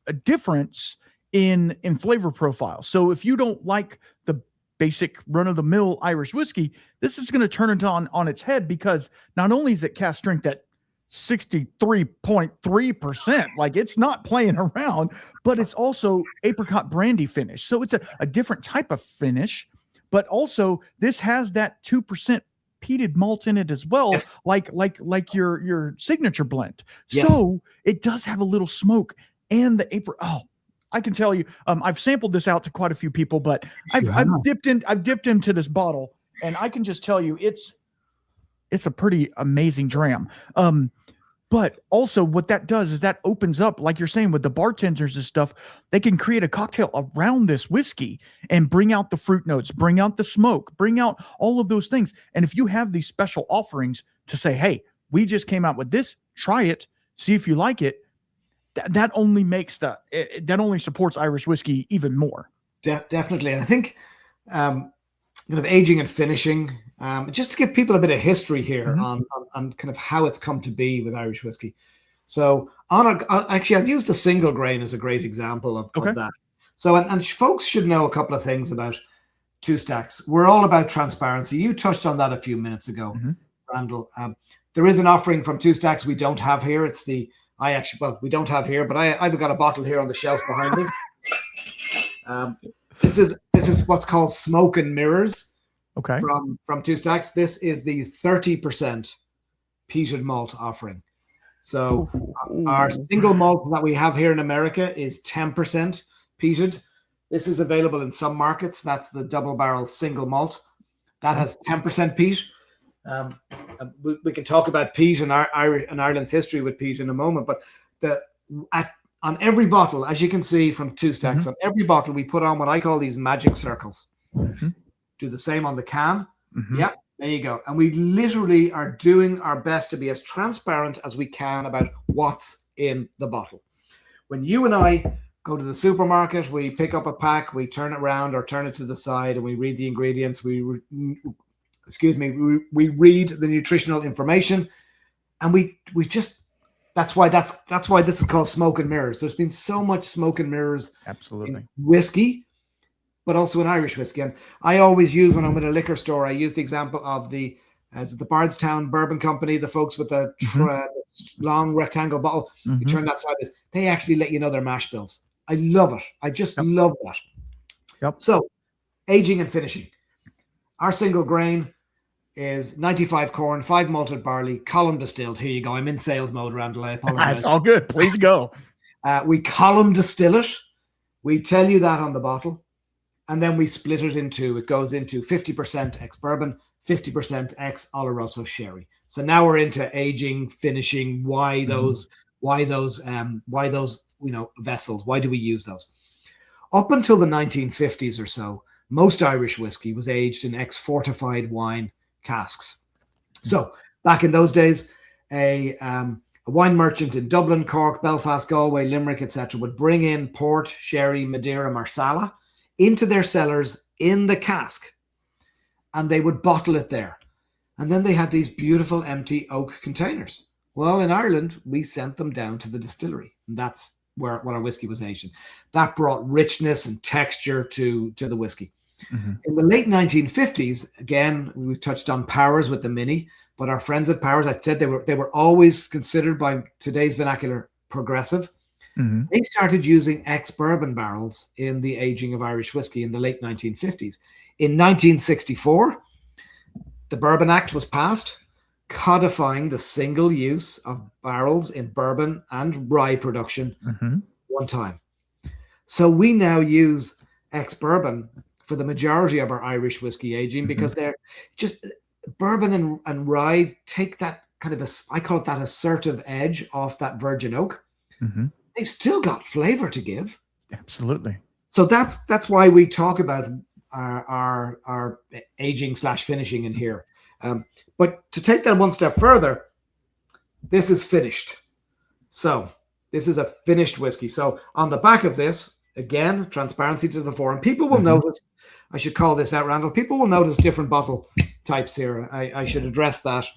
a difference in flavor profile. So if you don't like the basic run-of-the-mill Irish whiskey, this is going to turn it on its head, because not only is it cask strength at 63.3%, like it's not playing around, but it's also apricot brandy finish. So it's a different type of finish, but also this has that 2% peated malt in it as well, like your signature blend. So it does have a little smoke, and the I can tell you, I've sampled this out to quite a few people, but You I've dipped into this bottle, and I can just tell you it's a pretty amazing dram. But also what that does is that opens up, like you're saying, with the bartenders and stuff, they can create a cocktail around this whiskey and bring out the fruit notes, bring out the smoke, bring out all of those things. And if you have these special offerings to say, hey, we just came out with this, try it, see if you like it, that only makes that only supports Irish whiskey even more. Definitely. And I think kind of aging and finishing, just to give people a bit of history here on kind of how it's come to be with Irish whiskey. So actually, I've used the single grain as a great example of that. So, and folks should know a couple of things about Two Stacks. We're all about transparency. You touched on that a few minutes ago, Randall. There is an offering from Two Stacks we don't have here. It's we don't have here, but I've got a bottle here on the shelf behind me. This is what's called Smoke and Mirrors. Okay. From Two Stacks. This is the 30% peated malt offering. So our single malt that we have here in America is 10% peated. This is available in some markets. That's the double barrel single malt. That has 10% peat. We can talk about peat and Ireland's history with peat in a moment, but on every bottle, as you can see from Two Stacks, on every bottle we put on what I call these magic circles. Do the same on the can. Yeah, there you go. And we literally are doing our best to be as transparent as we can about what's in the bottle. When you and I go to the supermarket, we pick up a pack, we turn it around or turn it to the side, and we read the ingredients. We read the nutritional information, and we just that's why this is called Smoke and Mirrors. There's been so much smoke and mirrors, absolutely, in whiskey, but also in Irish whiskey. And I always use, when I'm in a liquor store, I use the example of the Bardstown Bourbon Company, the folks with the long rectangle bottle. You turn that sideways. They actually let you know their mash bills. I love it. I just love that. Yep. So, aging and finishing. Our single grain is 95 corn, 5 malted barley, column distilled. Here you go. I'm in sales mode, Randall. I apologize. That's all good. Please go. We column distill it. We tell you that on the bottle. And then we split it it goes into 50% ex-bourbon, 50% ex-Oloroso sherry. So now we're into aging, finishing, why those vessels, why do we use those? Up until the 1950s or so, most Irish whiskey was aged in ex-fortified wine casks. So back in those days, a wine merchant in Dublin, Cork, Belfast, Galway, Limerick, etc. would bring in port, sherry, Madeira, Marsala into their cellars in the cask, and they would bottle it there. And then they had these beautiful empty oak containers. Well, in Ireland, we sent them down to the distillery, and that's what our whiskey was aged in. That brought richness and texture to the whiskey. In the late 1950s, again, we touched on Powers with the Mini, but our friends at Powers, I said they were always considered by today's vernacular progressive. They started using ex-bourbon barrels in the aging of Irish whiskey in the late 1950s. In 1964, the Bourbon Act was passed, codifying the single use of barrels in bourbon and rye production one time. So we now use ex-bourbon for the majority of our Irish whiskey aging because they're just bourbon and rye take that kind of I call it that assertive edge off that virgin oak. They've still got flavor to give. Absolutely. So that's why we talk about our aging / finishing in here. But to take that one step further, this is finished. So this is a finished whiskey. So on the back of this, again, transparency to the fore. And people will notice, I should call this out, Randall, people will notice different bottle types here. I should address that.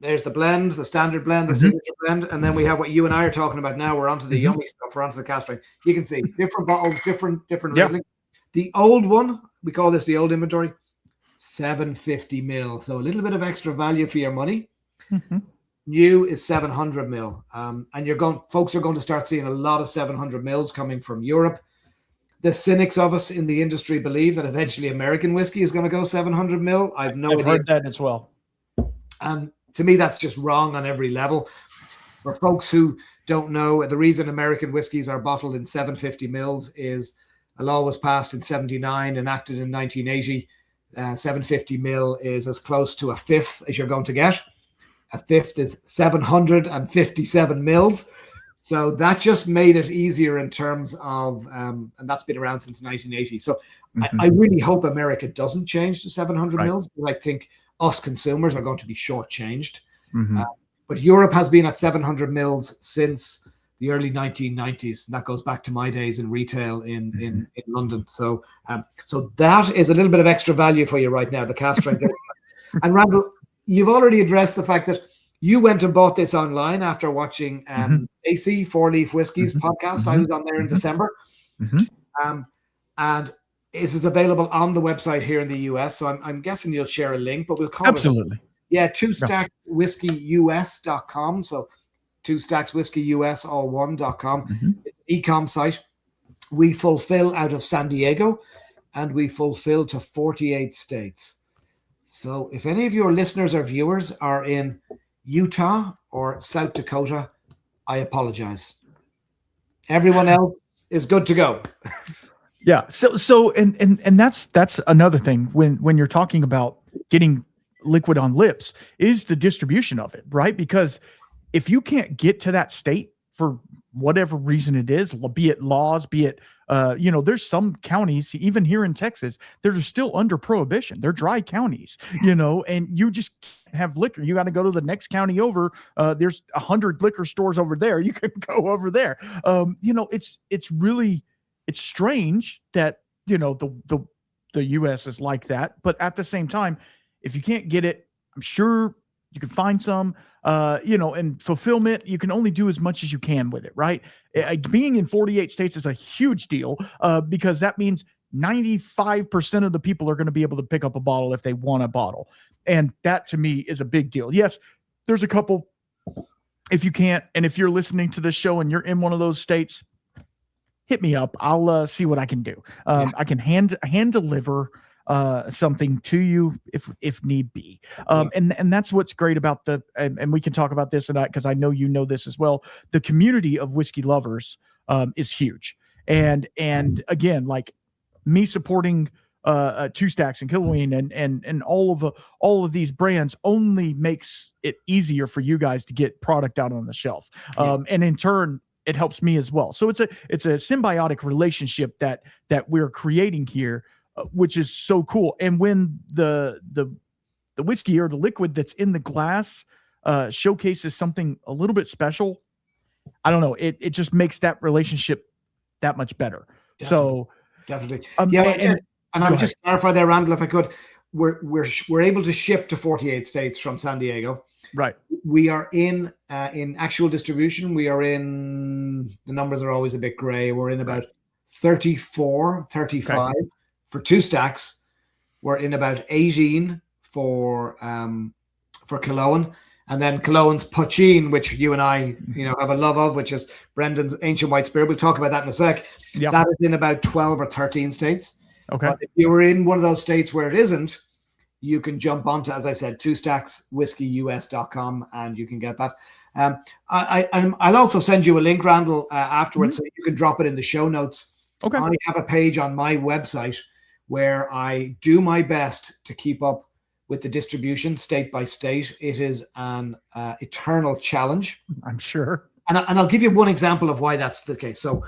There's the blend, the standard blend, the signature blend, and then we have what you and I are talking about now. We're onto the yummy stuff. We're onto the cast strength. You can see different bottles, different labeling. The old one, we call this the old inventory, 750 mil. So a little bit of extra value for your money. New is 700 mil. And folks are going to start seeing a lot of 700 mils coming from Europe. The cynics of us in the industry believe that eventually American whiskey is going to go 700 mil. I've heard that as well. And to me, that's just wrong on every level. For folks who don't know, the reason American whiskies are bottled in 750 mils is a law was passed in 79, enacted in 1980. 750 mil is as close to a fifth as you're going to get. A fifth is 757 mils. So that just made it easier in terms of, and that's been around since 1980. So I really hope America doesn't change to 700 mils. But I think us consumers are going to be shortchanged. But Europe has been at 700 mils since the early 1990s. And that goes back to my days in retail in London. So so that is a little bit of extra value for you right now, the cask strength. And Randall, you've already addressed the fact that you went and bought this online after watching Stacey, Four Leaf Whiskies podcast. I was on there in December. And this is available on the website here in the US. So I'm guessing you'll share a link, but we'll call Absolutely. it. Yeah, 2stackswhiskeyus.com. So 2stackswhiskeyus, all one.com. E-com site. We fulfill out of San Diego, and we fulfill to 48 states. So if any of your listeners or viewers are in Utah or South Dakota, I apologize. Everyone else is good to go. Yeah. So that's another thing when you're talking about getting liquid on lips is the distribution of it, right? Because if you can't get to that state for whatever reason it is, be it laws, be it, there's some counties, even here in Texas, that are still under prohibition. They're dry counties, and you just can't have liquor. You got to go to the next county over. There's 100 liquor stores over there. You can go over there. It's strange that, the US is like that, but at the same time, if you can't get it, I'm sure you can find some, and fulfillment, you can only do as much as you can with it, right? Being in 48 states is a huge deal because that means 95% of the people are going to be able to pick up a bottle if they want a bottle. And that to me is a big deal. Yes, there's a couple, if you can't, and if you're listening to this show and you're in one of those states, hit me up. I'll see what I can do. I can hand deliver something to you if need be. And that's what's great about and we can talk about this because I know you know this as well. The community of whiskey lovers is huge. And again, like me supporting Two Stacks and Killowen and all of these brands only makes it easier for you guys to get product out on the shelf. And in turn, it helps me as well. So it's a symbiotic relationship that we're creating here, which is so cool. And when the whiskey or the liquid that's in the glass showcases something a little bit special, I don't know, it just makes that relationship that much better. Definitely. And I would just clarify there, Randall, if I could, we're able to ship to 48 states from San Diego. Right. We are in actual distribution. We are in, the numbers are always a bit gray. We're in about 34, 35 for Two Stacks. We're in about 18 for Killowen. And then Killowen's Pochine, which you and I, have a love of, which is Brendan's Ancient White Spirit. We'll talk about that in a sec. Yep. That is in about 12 or 13 states. Okay. But if you were in one of those states where it isn't, you can jump onto, as I said, 2stackswhiskeyus.com and you can get that. I'll also send you a link, Randall, afterwards, so you can drop it in the show notes. Okay. I have a page on my website where I do my best to keep up with the distribution state by state. It is an eternal challenge, I'm sure. And I'll give you one example of why that's the case. So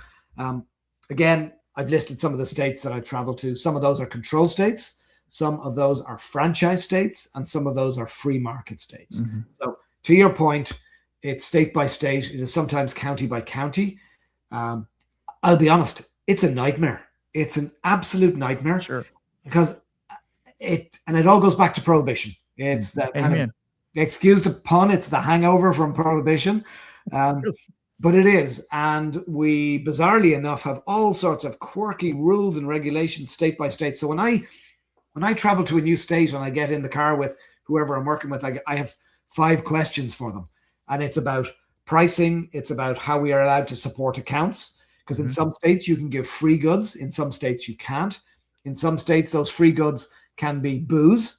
again, I've listed some of the states that I've traveled to. Some of those are control states. Some of those are franchise states, and some of those are free market states. Mm-hmm. So to your point, it's state by state. It is sometimes county by county. I'll be honest, it's a nightmare. It's an absolute nightmare. Sure. Because it all goes back to prohibition. It's that kind of, excuse the pun, it's the hangover from prohibition. But it is. And we, bizarrely enough, have all sorts of quirky rules and regulations state by state. So when I travel to a new state and I get in the car with whoever I'm working with, I have 5 questions for them. And it's about pricing. It's about how we are allowed to support accounts. Because in some states you can give free goods. In some states you can't. In some states, those free goods can be booze.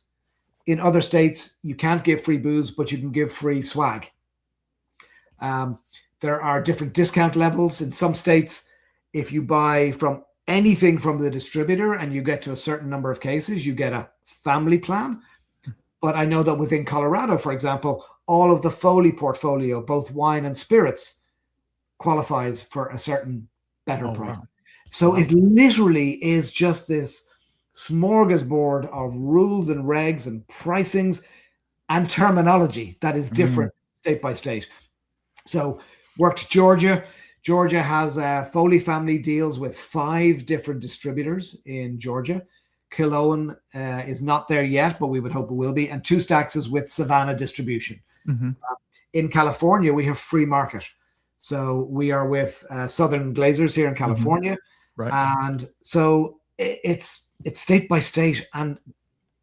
In other states, you can't give free booze, but you can give free swag. There are different discount levels in some states. If you buy from anything from the distributor and you get to a certain number of cases, you get a family plan. But I know that within Colorado, for example, all of the Foley portfolio, both wine and spirits, qualifies for a certain better price. Wow. So it literally is just this smorgasbord of rules and regs and pricings and terminology that is different state by state. So worked Georgia. Georgia has Foley family deals with 5 different distributors in Georgia. Killowen is not there yet, but we would hope it will be. And Two Stacks is with Savannah Distribution. In California, we have Free Market. So we are with Southern Glazers here in California. Right. And so it's state by state. And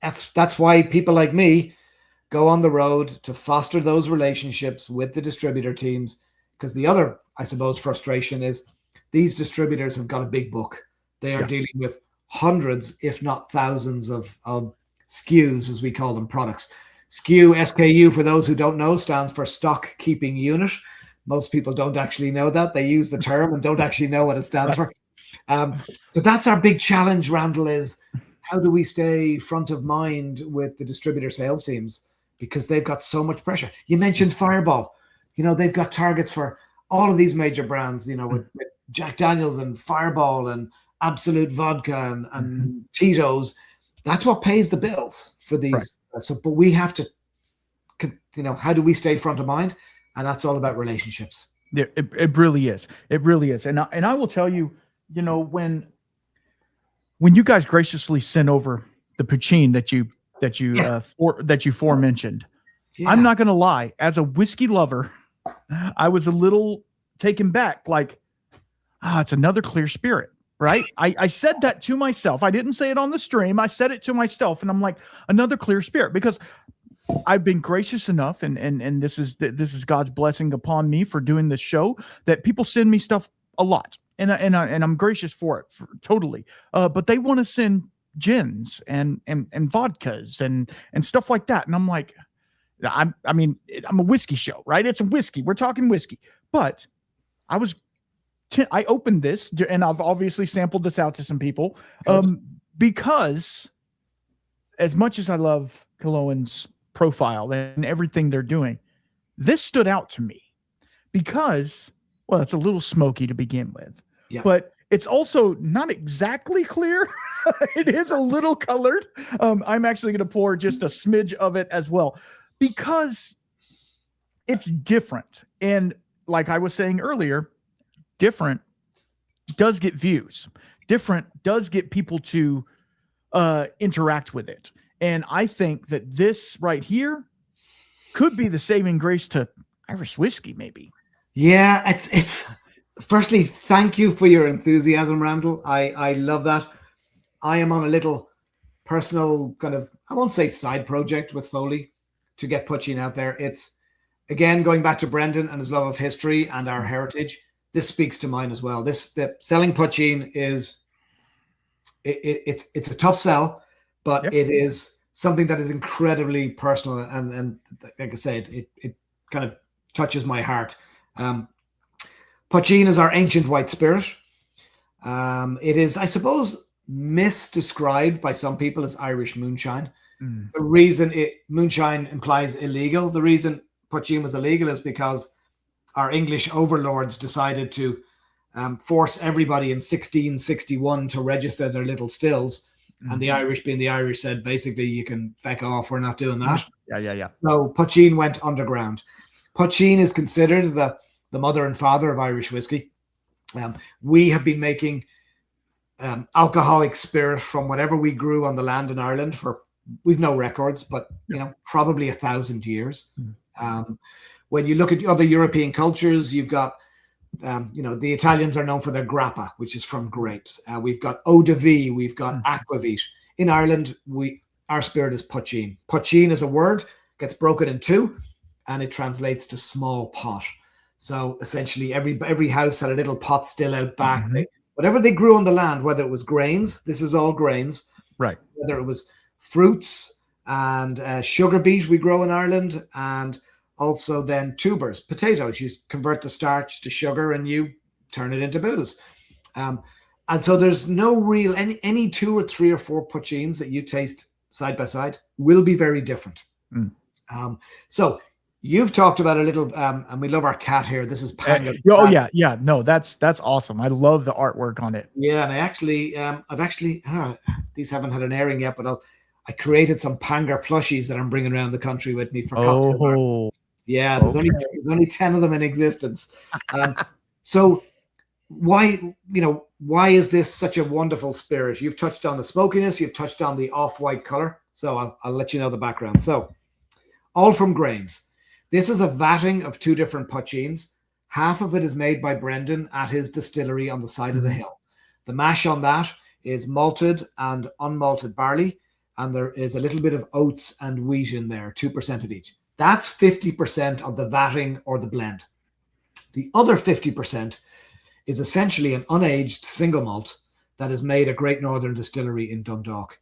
that's why people like me go on the road to foster those relationships with the distributor teams. Because the other, I suppose, frustration is these distributors have got a big book. They are dealing with hundreds, if not thousands of SKUs, as we call them, products. SKU, for those who don't know, stands for stock keeping unit. Most people don't actually know that. They use the term and don't actually know what it stands for. So that's our big challenge, Randall, is how do we stay front of mind with the distributor sales teams? Because they've got so much pressure. You mentioned Fireball. You know, they've got targets for all of these major brands, you know, with Jack Daniels and Fireball and Absolute Vodka and Tito's. That's what pays the bills for these. Right. So, but we have to, you know, how do we stay front of mind? And that's all about relationships. Yeah, it really is. It really is. And I will tell you, you know, when you guys graciously sent over the poutine that you forementioned, I'm not going to lie. As a whiskey lover, I was a little taken back. Like, it's another clear spirit. Right. I said that to myself. I didn't say it on the stream. I said it to myself, and I'm like, another clear spirit, because I've been gracious enough, and this is God's blessing upon me for doing this show, that people send me stuff a lot, and I'm gracious for it, totally. But they want to send gins and vodkas and stuff like that, and I'm like, I'm a whiskey show, right? It's a whiskey. We're talking whiskey, but I opened this, and I've obviously sampled this out to some people, because as much as I love Killowen's profile and everything they're doing, this stood out to me because, well, it's a little smoky to begin with, but it's also not exactly clear. It is a little colored. I'm actually going to pour just a smidge of it as well, because it's different. And like I was saying earlier, different does get views. Different does get people to interact with it. And I think that this right here could be the saving grace to Irish whiskey, maybe. Yeah, it's firstly, thank you for your enthusiasm, Randall. I love that. I am on a little personal kind of, I won't say side project with Foley to get poaching out there. It's, again, going back to Brendan and his love of history and our heritage. This speaks to mine as well. The selling poaching is, it's a tough sell, but it is something that is incredibly personal, and like I said, it kind of touches my heart. Poaching is our ancient white spirit. It is, I suppose, misdescribed by some people as Irish moonshine. The reason moonshine implies illegal. The reason poaching was illegal is because our English overlords decided to force everybody in 1661 to register their little stills. And the Irish, being the Irish, said, basically, you can feck off. We're not doing that. Yeah. So poaching went underground. Poaching is considered the mother and father of Irish whiskey. We have been making alcoholic spirit from whatever we grew on the land in Ireland for, we've no records, but probably 1,000 years. When you look at other European cultures, you've got, the Italians are known for their grappa, which is from grapes. We've got eau de vie, we've got aquavit. In Ireland, our spirit is poaching. Poaching is a word, gets broken in two, and it translates to small pot. So essentially, every house had a little pot still out back. Whatever they grew on the land, whether it was grains, this is all grains, right? Whether it was fruits and sugar beet we grow in Ireland, and also then tubers, potatoes. You convert the starch to sugar and you turn it into booze. And so there's no real, any 2 or 3 or 4 poitíns that you taste side by side will be very different. So you've talked about a little, and we love our cat here. This is Panga. Oh yeah. No, that's awesome. I love the artwork on it. Yeah, and I've actually, these haven't had an airing yet, but I created some Panga plushies that I'm bringing around the country with me for cocktail bars. Yeah, there's only 10 of them in existence. So why is this such a wonderful spirit? You've touched on the smokiness, you've touched on the off-white color. So I'll let you know the background. So all from grains. This is a vatting of 2 different poitíns. Half of it is made by Brendan at his distillery on the side of the hill. The mash on that is malted and unmalted barley, and there is a little bit of oats and wheat in there, 2% of each. That's 50% of the vatting or the blend. The other 50% is essentially an unaged single malt that is made at Great Northern Distillery in Dundalk.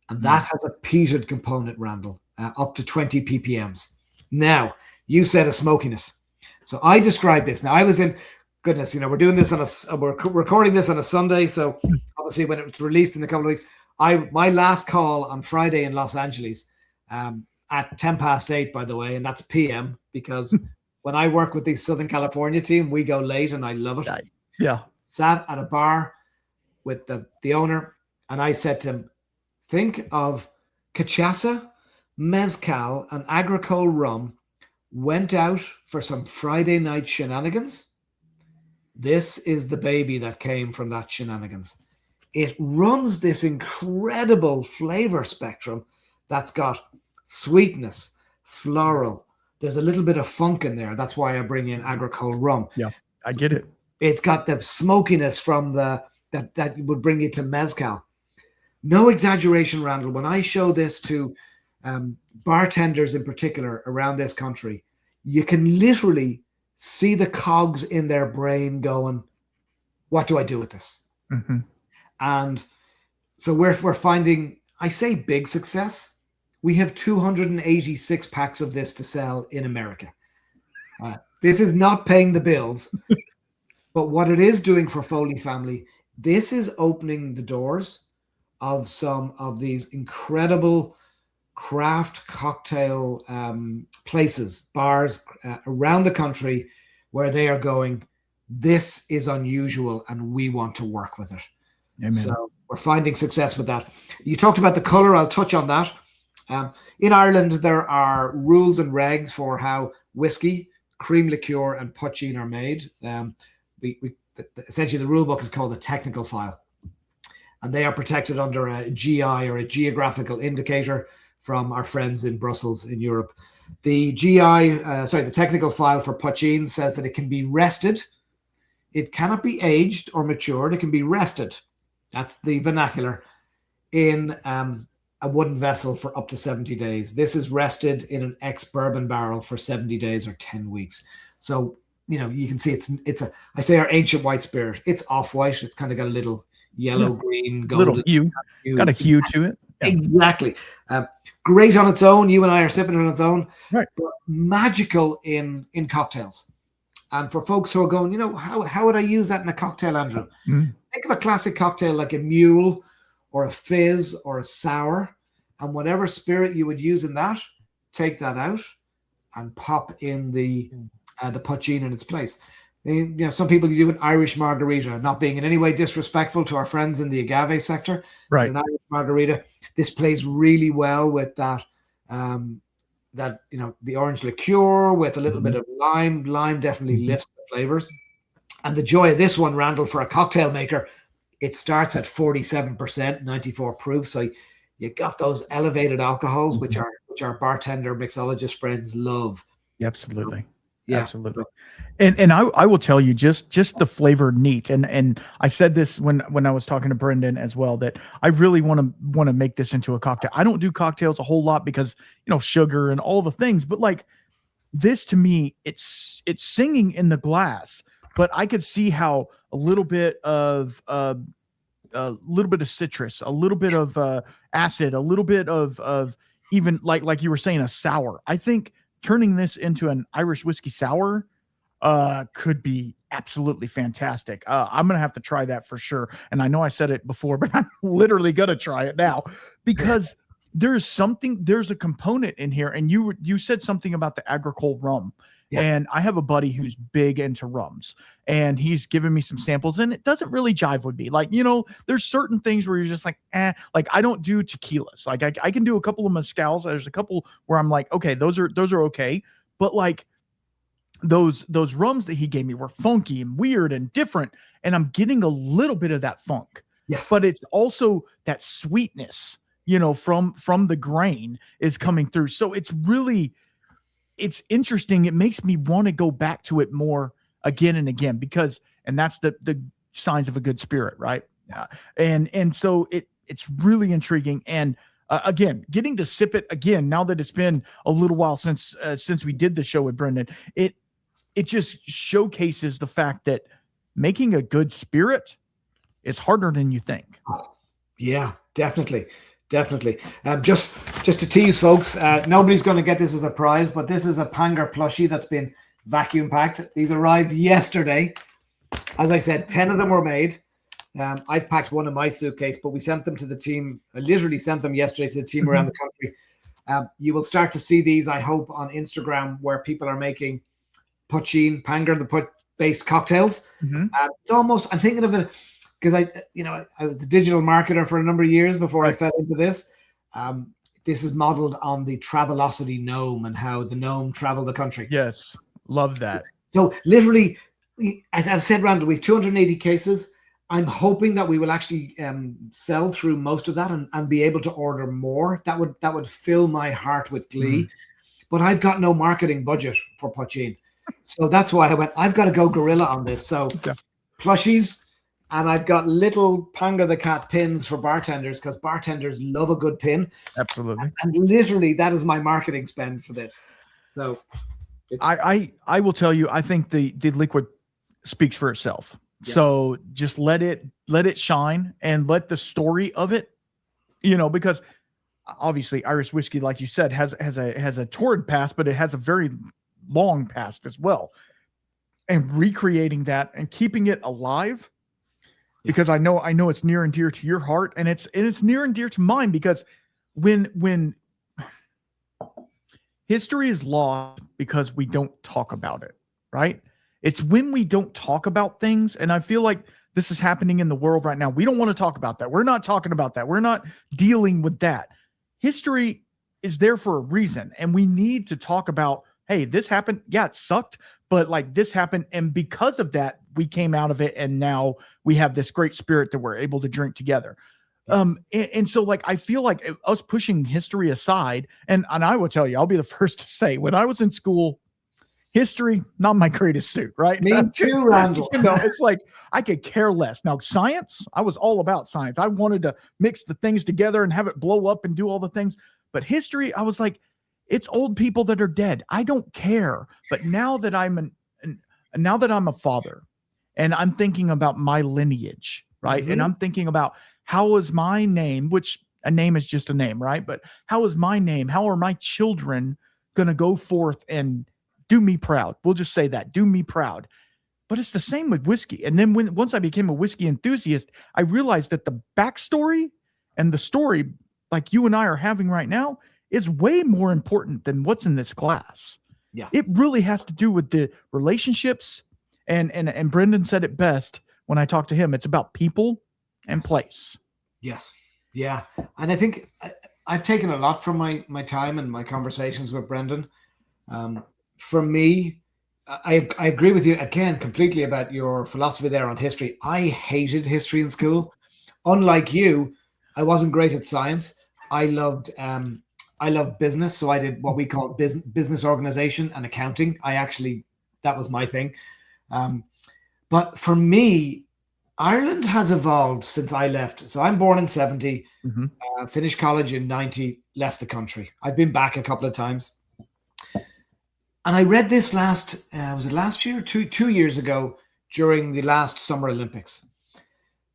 And that has a peated component, Randall, up to 20 ppms. Now, you said a smokiness. So I described this. Now, I was in, goodness, we're doing this we're recording this on a Sunday. So obviously when it's released in a couple of weeks, my last call on Friday in Los Angeles at 8:10, by the way, and that's PM, because when I work with the Southern California team, we go late and I love it. Yeah. Sat at a bar with the owner, and I said to him, think of cachaça, mezcal, and agricole rum went out for some Friday night shenanigans. This is the baby that came from that shenanigans. It runs this incredible flavor spectrum that's got sweetness, floral. There's a little bit of funk in there. That's why I bring in agricole rum. Yeah, I get it. It's got the smokiness from that would bring you to mezcal. No exaggeration, Randall. When I show this to bartenders in particular around this country, you can literally see the cogs in their brain going, what do I do with this? And so we're finding, I say big success. We have 286 packs of this to sell in America. This is not paying the bills, but what it is doing for Foley family, this is opening the doors of some of these incredible craft cocktail places, bars around the country where they are going, this is unusual and we want to work with it. Amen. So we're finding success with that. You talked about the color. I'll touch on that. In Ireland, there are rules and regs for how whiskey, cream liqueur, and poitín are made. Essentially, the rule book is called the technical file, and they are protected under a GI or a geographical indicator from our friends in Brussels in Europe. The the technical file for poitín says that it can be rested. It cannot be aged or matured. It can be rested. That's the vernacular in a wooden vessel for up to 70 days. This is rested in an ex-bourbon barrel for 70 days or 10 weeks. So, you can see I say our ancient white spirit. It's off-white. It's kind of got a little yellow, green, golden. Little hue. Got a hue to it. Yeah. Exactly. Great on its own. You and I are sipping it on its own. Right. But magical in cocktails. And for folks who are going, how would I use that in a cocktail, Andrew? Think of a classic cocktail like a mule or a fizz or a sour, and whatever spirit you would use in that, take that out and pop in the poitín in its place. Some people do an Irish margarita, not being in any way disrespectful to our friends in the agave sector. Right. An Irish margarita, this plays really well with that. The orange liqueur with a little bit of lime. Lime definitely lifts the flavors. And the joy of this one, Randall, for a cocktail maker, it starts at 47%, 94 proof. So you got those elevated alcohols, which our bartender mixologist friends love. Absolutely. Yeah. Absolutely. And I will tell you just the flavor neat. And I said this when I was talking to Brendan as well, that I really want to make this into a cocktail. I don't do cocktails a whole lot because, sugar and all the things, but like this to me, it's singing in the glass, but I could see how a little bit of citrus, a little bit of acid, a little bit of even like you were saying, a sour. I think turning this into an Irish whiskey sour could be absolutely fantastic. I'm going to have to try that for sure. And I know I said it before, but I'm literally going to try it now because there's a component in here. And you said something about the agricole rum. Yeah. And I have a buddy who's big into rums, and he's given me some samples, and it doesn't really jive with me. Like, there's certain things where you're just like, like I don't do tequilas. Like I can do a couple of mezcals. There's a couple where I'm like, okay, those are okay. But like those rums that he gave me were funky and weird and different. And I'm getting a little bit of that funk. Yes. But it's also that sweetness, from the grain is coming through. So it's interesting. It makes me want to go back to it more again and again and that's the signs of a good spirit, right? And so it's really intriguing. And again, getting to sip it again, now that it's been a little while since we did the show with Brendan, it just showcases the fact that making a good spirit is harder than you think. Oh, yeah, definitely. Just to tease folks, nobody's going to get this as a prize, but this is a Panger plushie that's been vacuum packed. These arrived yesterday. As I said, 10 of them were made. I've packed one in my suitcase, but we sent them to the team. I literally sent them yesterday to the team around the country. You will start to see these, I hope, on Instagram, where people are making poitín, Panger, the put-based cocktails. It's almost, I'm thinking of it, because I was a digital marketer for a number of years before I fell into this. This is modeled on the Travelocity gnome and how the gnome traveled the country. Yes, love that. So literally, as I said, Randall, we have 280 cases. I'm hoping that we will actually sell through most of that and be able to order more. That would fill my heart with glee. But I've got no marketing budget for poitín. So that's why I went, I've got to go guerrilla on this. So plushies. And I've got little Panger the Cat pins for bartenders, because bartenders love a good pin. Absolutely. And literally, that is my marketing spend for this. So I will tell you, I think the liquid speaks for itself. Yeah. So just let it shine and let the story of it, because obviously Irish whiskey, like you said, has a torrid past, but it has a very long past as well. And recreating that and keeping it alive, because I know it's near and dear to your heart, and it's near and dear to mine, because when history is lost because we don't talk about it, right? It's when we don't talk about things, and I feel like this is happening in the world right now. We don't want to talk about that. We're not talking about that. We're not dealing with that. History is there for a reason, and we need to talk about, hey, this happened. Yeah, it sucked, but like this happened, and because of that, we came out of it, and now we have this great spirit that we're able to drink together. And so like I feel like us pushing history aside, and I will tell you, I'll be the first to say, when I was in school, history, not my greatest suit, right? Me too, Randall. It's like I could care less. Now, science, I was all about science. I wanted to mix the things together and have it blow up and do all the things. But history, I was like, it's old people that are dead. I don't care. But now that I'm a father, and I'm thinking about my lineage, right? And I'm thinking about, how is my name, which a name is just a name, right? But how is my name? How are my children going to go forth and do me proud? We'll just say that, do me proud. But it's the same with whiskey. And then once I became a whiskey enthusiast, I realized that the backstory and the story, like you and I are having right now, is way more important than what's in this glass. Yeah. It really has to do with the relationships. And Brendan said it best when I talked to him. It's about people and place. Yes. Yeah. And I think I've taken a lot from my time and my conversations with Brendan. For me, I agree with you again completely about your philosophy there on history. I hated history in school. Unlike you, I wasn't great at science. I loved business. So I did what we call business organization and accounting. That was my thing. But for me, Ireland has evolved since I left. So I'm born in 70, finished college in 90, left the country. I've been back a couple of times. And I read this was it last year? Two years ago, during the last Summer Olympics.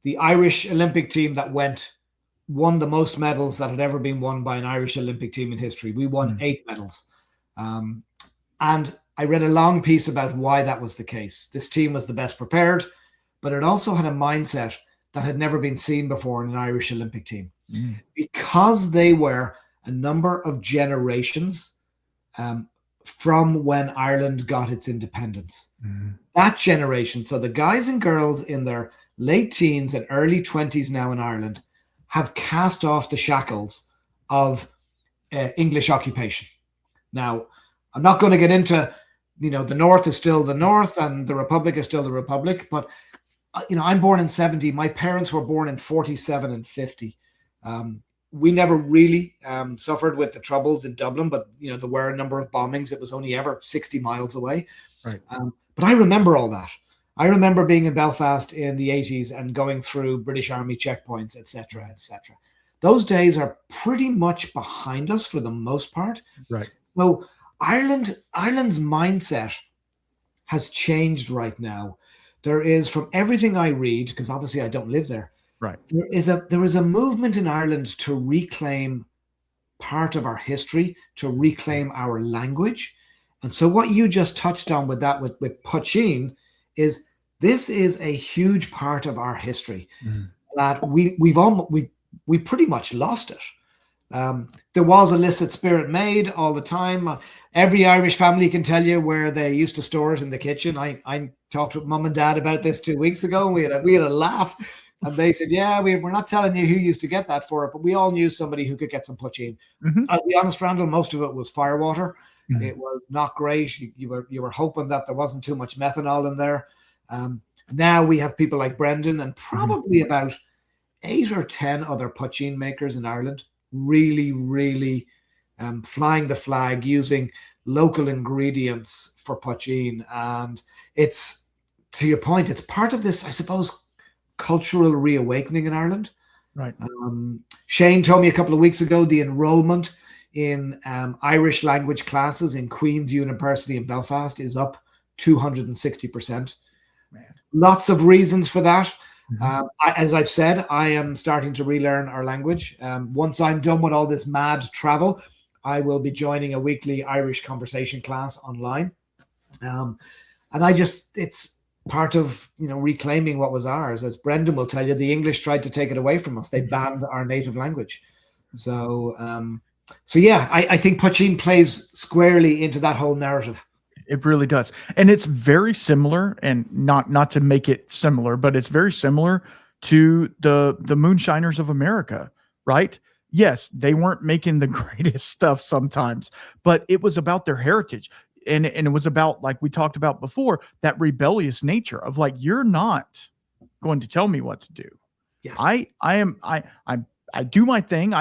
The Irish Olympic team that won the most medals that had ever been won by an Irish Olympic team in history. We won 8 medals. And I read a long piece about why that was the case. This team was the best prepared, but it also had a mindset that had never been seen before in an Irish Olympic team. Because they were a number of generations from when Ireland got its independence. That generation, so the guys and girls in their late teens and early 20s now in Ireland, have cast off the shackles of English occupation. Now, I'm not going to get into, the North is still the North and the Republic is still the Republic, but, I'm born in 70. My parents were born in 47 and 50. We never really suffered with the Troubles in Dublin, but, there were a number of bombings. It was only ever 60 miles away. Right. But I remember all that. I remember being in Belfast in the 80s and going through British Army checkpoints, etc., etc. Those days are pretty much behind us for the most part. Right. So Ireland's mindset has changed right now. There is, from everything I read, because obviously I don't live there, right, there is a movement in Ireland to reclaim part of our history, to reclaim our language. And so what you just touched on with that, with poitín, is this is a huge part of our history that we pretty much lost it. There was illicit spirit made all the time. Every Irish family can tell you where they used to store it in the kitchen. I talked with mum and dad about this 2 weeks ago. And we had a laugh, and they said, "Yeah, we're not telling you who used to get that for it, but we all knew somebody who could get some poitín." I'll be honest, Randall, most of it was firewater. It was not great. You were hoping that there wasn't too much methanol in there. Now we have people like Brendan and probably about 8 or 10 other poitín makers in Ireland, really, really flying the flag, using local ingredients for poitín. And it's, to your point, it's part of this, I suppose, cultural reawakening in Ireland. Right. Shane told me a couple of weeks ago the enrollment in Irish language classes in Queen's University in Belfast is up 260%. Man. Lots of reasons for that. As I've said, I am starting to relearn our language. Once I'm done with all this mad travel, I will be joining a weekly Irish conversation class online. And it's part of, reclaiming what was ours. As Brendan will tell you, the English tried to take it away from us. They banned our native language. So yeah, I think poitín plays squarely into that whole narrative. It really does. And it's very similar, and not to make it similar, but it's very similar to the moonshiners of America, right? Yes, they weren't making the greatest stuff sometimes, but it was about their heritage. And it was about, like we talked about before, that rebellious nature of like, you're not going to tell me what to do. Yes. I do my thing.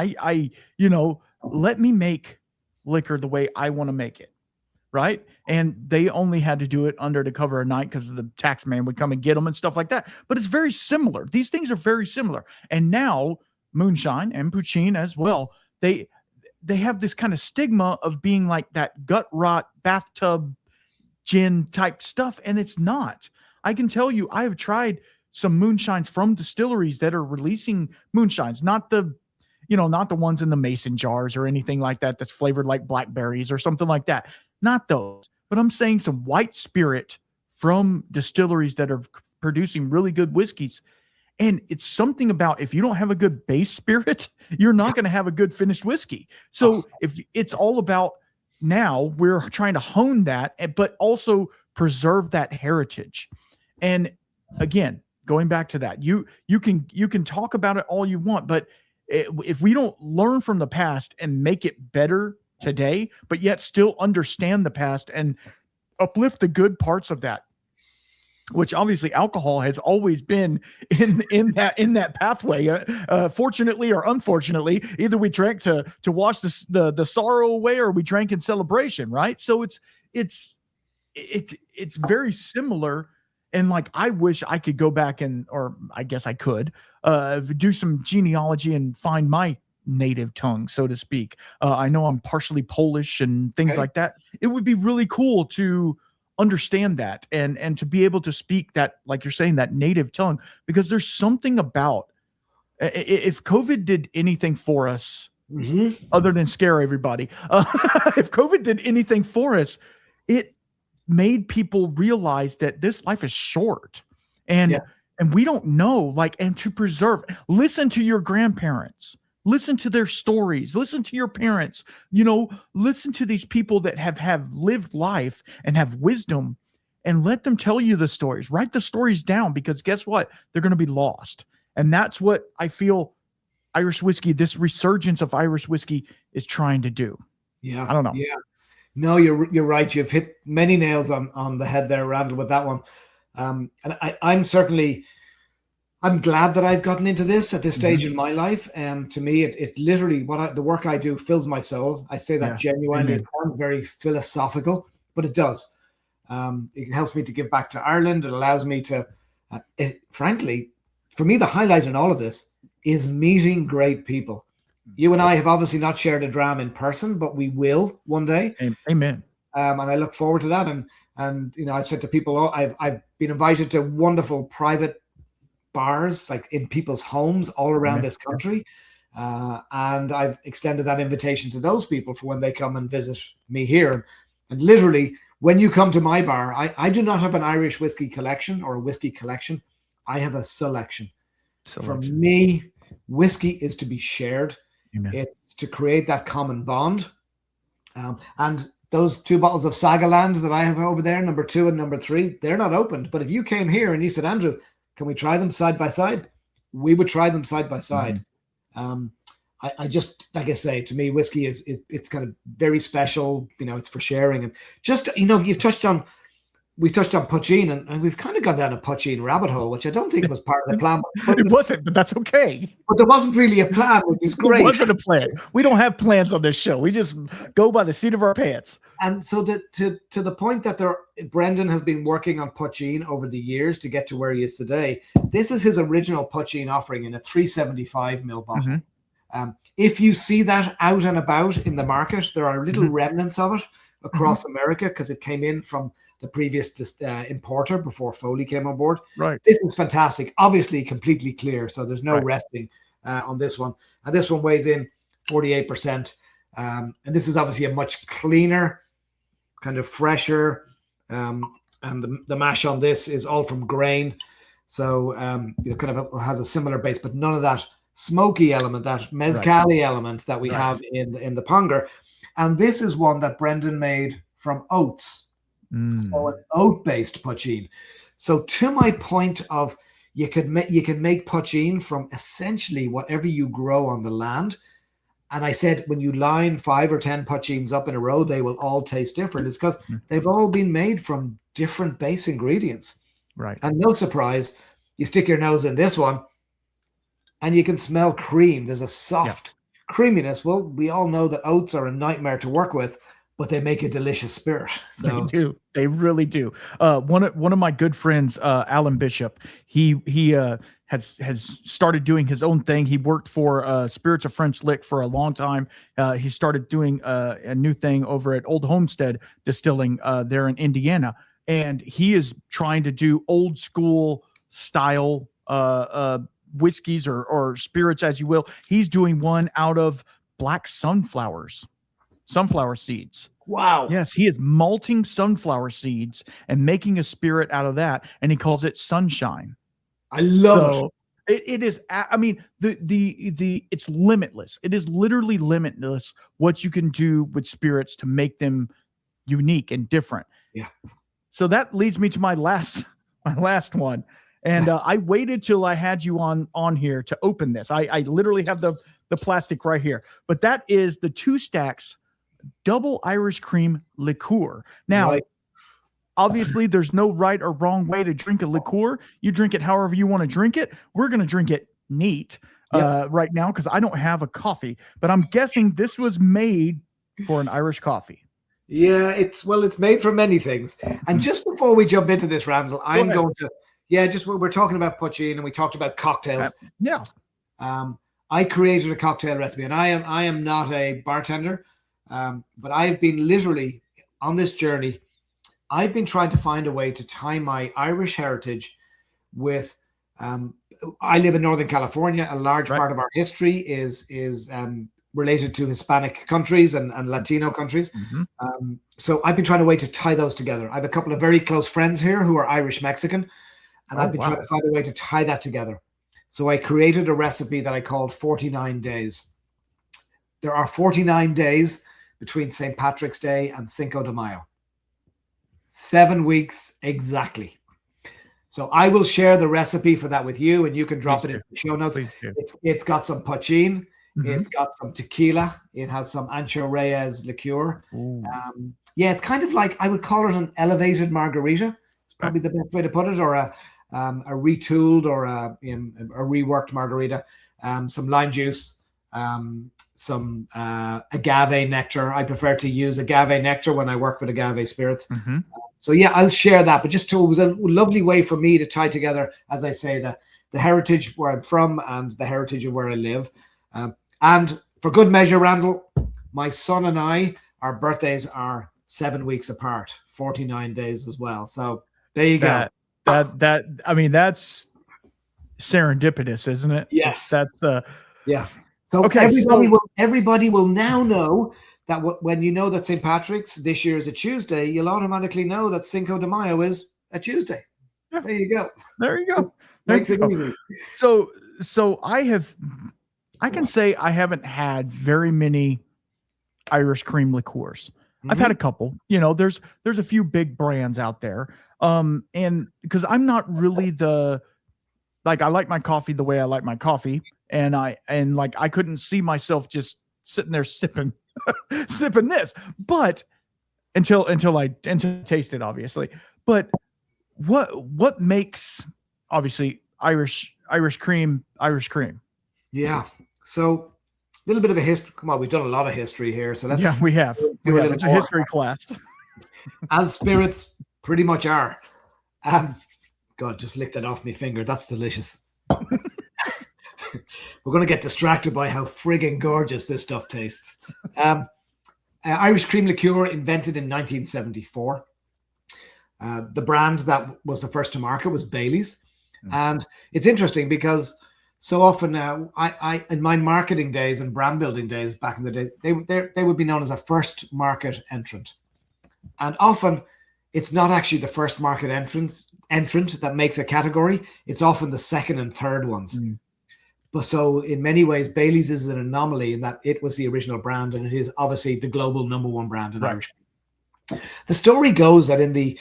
Let me make liquor the way I want to make it. Right. And they only had to do it under the cover of night because the tax man would come and get them and stuff like that. But it's very similar. These things are very similar. And now moonshine and poitín as well, they have this kind of stigma of being like that gut rot bathtub gin type stuff. And it's not. I can tell you, I have tried some moonshines from distilleries that are releasing moonshines, not the ones in the mason jars or anything like that that's flavored like blackberries or something like that. Not those, but I'm saying some white spirit from distilleries that are producing really good whiskeys. And it's something about, if you don't have a good base spirit, you're not going to have a good finished whiskey. So if it's all about, now we're trying to hone that, but also preserve that heritage. And again, going back to that, you can talk about it all you want, but if we don't learn from the past and make it better today, but yet still understand the past and uplift the good parts of that, which obviously alcohol has always been in that pathway. Fortunately or unfortunately, either we drank to wash the sorrow away, or we drank in celebration, right? So it's very similar. And like, I wish I could go back or I guess I could do some genealogy and find my native tongue, so to speak. I know I'm partially Polish and things like that. It would be really cool to understand that and to be able to speak that, like you're saying, that native tongue, because there's something about, if COVID did anything for us, other than scare everybody, if COVID did anything for us, it made people realize that this life is short, and we don't know, like, and to preserve. Listen to your grandparents. Listen to their stories. Listen to your parents. Listen to these people that have lived life and have wisdom, and let them tell you the stories. Write the stories down, because guess what? They're going to be lost. And that's what I feel Irish whiskey, this resurgence of Irish whiskey, is trying to do. Yeah. I don't know. Yeah. No, you're right. You've hit many nails on the head there, Randall, with that one. And I'm glad that I've gotten into this at this stage in my life. To me, it literally, the work I do fills my soul. I say that genuinely. It sounds very philosophical, but it does. It helps me to give back to Ireland. It allows me to, frankly, for me, the highlight in all of this is meeting great people. You and I have obviously not shared a dram in person, but we will one day. Amen. And I look forward to that. And I've said to people, I've been invited to wonderful private bars, like in people's homes all around this country. And I've extended that invitation to those people for when they come and visit me here. And literally, when you come to my bar, I do not have an Irish whiskey collection or a whiskey collection. I have a selection. For me, whiskey is to be shared. Amen. It's to create that common bond. And those 2 bottles of Sagaland that I have over there, number 2 and number 3, they're not opened. But if you came here and you said, Andrew, can we try them side by side? We would try them side by side. I just, like I say, to me, whiskey it's kind of very special. It's for sharing. And just, we touched on poaching, and we've kind of gone down a poaching rabbit hole, which I don't think was part of the plan. It wasn't, but that's okay. But there wasn't really a plan, which is great. It wasn't a plan. We don't have plans on this show. We just go by the seat of our pants. And so to the point that Brendan has been working on poaching over the years to get to where he is today. This is his original poaching offering in a 375ml bottle. If you see that out and about in the market, there are little remnants of it across America, because it came in from the previous importer before Foley came on board. Right. This is fantastic. Obviously completely clear, so there's no resting on this one. And this one weighs in 48%. And this is obviously a much cleaner, kind of fresher. And the mash on this is all from grain. So, kind of has a similar base, but none of that smoky element, that mezcal element that we have in the Ponger. And this is one that Brendan made from oats. So an oat-based poaching. So to my point of you can make poaching from essentially whatever you grow on the land. And I said, when you line 5 or 10 poachings up in a row, they will all taste different. It's because they've all been made from different base ingredients. Right. And no surprise, you stick your nose in this one and you can smell cream. There's a soft creaminess. Well, we all know that oats are a nightmare to work with, but they make a delicious spirit. So. They do. They really do. One of my good friends, Alan Bishop, he has started doing his own thing. He worked for Spirits of French Lick for a long time. He started doing a new thing over at Old Homestead Distilling there in Indiana. And he is trying to do old school style whiskeys or spirits, as you will. He's doing one out of black sunflower seeds. Wow. Yes, he is malting sunflower seeds and making a spirit out of that, and he calls it Sunshine. I love it. It is. I mean, it's limitless. It is literally limitless what you can do with spirits to make them unique and different. Yeah. So that leads me to my last one, and I waited till I had you on here to open this. I literally have the plastic right here, but that is the 2 Stacks double Irish cream liqueur. Now, obviously, there's no right or wrong way to drink a liqueur. You drink it however you want to drink it. We're going to drink it neat right now because I don't have a coffee, but I'm guessing this was made for an Irish coffee. Yeah, it's made for many things. And just before we jump into this, Randall, I'm going to, we're talking about poaching and we talked about cocktails. I created a cocktail recipe, and I am not a bartender. But I've been literally on this journey. I've been trying to find a way to tie my Irish heritage with. I live in Northern California. A large part of our history is related to Hispanic countries and Latino countries. So I've been trying a way to tie those together. I have a couple of very close friends here who are Irish Mexican, and I've been trying to find a way to tie that together. So I created a recipe that I called 49 days. There are 49 days between St. Patrick's Day and Cinco de Mayo. 7 weeks exactly. So I will share the recipe for that with you, and you can drop it in the show notes. It's got some poachine. It's got some tequila. It has some Ancho Reyes liqueur. Yeah, it's kind of like, I would call it an elevated margarita. It's probably the best way to put it, or a retooled or a reworked margarita. Some lime juice, some agave nectar. I prefer to use agave nectar when I work with agave spirits. So yeah, I'll share that. But it was a lovely way for me to tie together, as I say, the heritage where I'm from and the heritage of where I live. And for good measure, Randall, my son and I, our birthdays are 7 weeks apart, 49 days as well. So there you go. I mean, that's serendipitous, isn't it? Yes. That's yeah. So everybody will now know that when you know that St. Patrick's this year is a Tuesday, you'll automatically know that Cinco de Mayo is a Tuesday. Yeah. There you go. There you go. Makes it easy. So I can say I haven't had very many Irish cream liqueurs. I've had a couple. You know, there's a few big brands out there. And because I'm not really I like my coffee the way I like my coffee, and I couldn't see myself just sitting there sipping this, but until I taste it, obviously. But what makes obviously Irish cream? Yeah. So a little bit of a history. Come on, we've done a lot of history here. So we have. It's a history class. As spirits pretty much are. God, just licked that off my finger. That's delicious. We're going to get distracted by how friggin' gorgeous this stuff tastes. Irish cream liqueur invented in 1974. The brand that was the first to market was Bailey's. And it's interesting because so often I in my marketing days and brand building days back in the day, they would be known as a first market entrant. And often it's not actually the first market entrant that makes a category. It's often the second and third ones. But so in many ways, Bailey's is an anomaly in that it was the original brand, and it is obviously the global #1 brand in Irish. The story goes that in the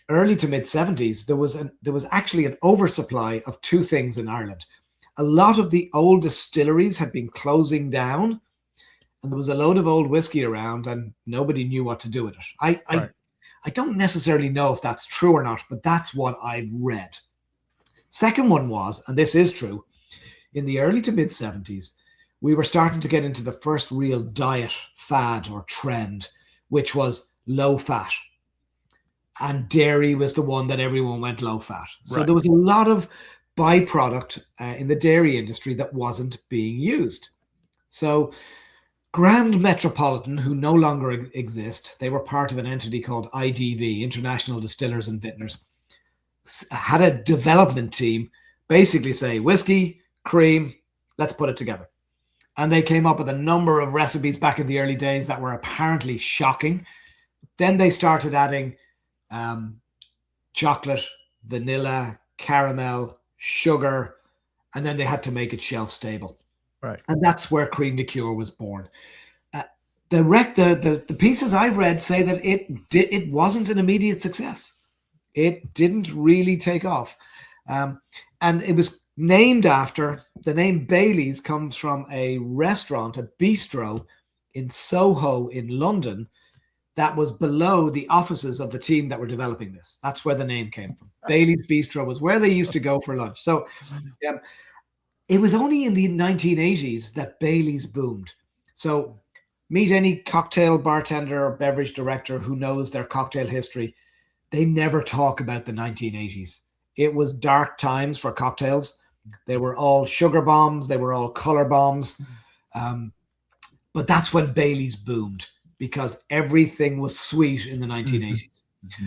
early to mid 70s, there was actually an oversupply of two things in Ireland. A lot of the old distilleries had been closing down, and there was a load of old whiskey around, and nobody knew what to do with it. I don't necessarily know if that's true or not, but that's what I've read. Second one was, and this is true, in the early to mid 70s, we were starting to get into the first real diet fad or trend, which was low fat. And dairy was the one that everyone went low fat. So there was a lot of byproduct in the dairy industry that wasn't being used. So Grand Metropolitan, who no longer exist, they were part of an entity called IDV, International Distillers and Vintners, had a development team basically say, whiskey, cream, let's put it together. And they came up with a number of recipes back in the early days that were apparently shocking. Then they started adding chocolate, vanilla, caramel, sugar, and then they had to make it shelf stable. Right. And that's where cream liqueur was born. The pieces I've read say that it wasn't an immediate success. It didn't really take off. And it was named after, the name Bailey's comes from a restaurant, a bistro in Soho in London that was below the offices of the team that were developing this. That's where the name came from. Bailey's Bistro was where they used to go for lunch. So it was only in the 1980s that Bailey's boomed. So meet any cocktail bartender or beverage director who knows their cocktail history. They never talk about the 1980s. It was dark times for cocktails. They were all sugar bombs. They were all color bombs. But that's when Bailey's boomed, because everything was sweet in the 1980s. Mm-hmm.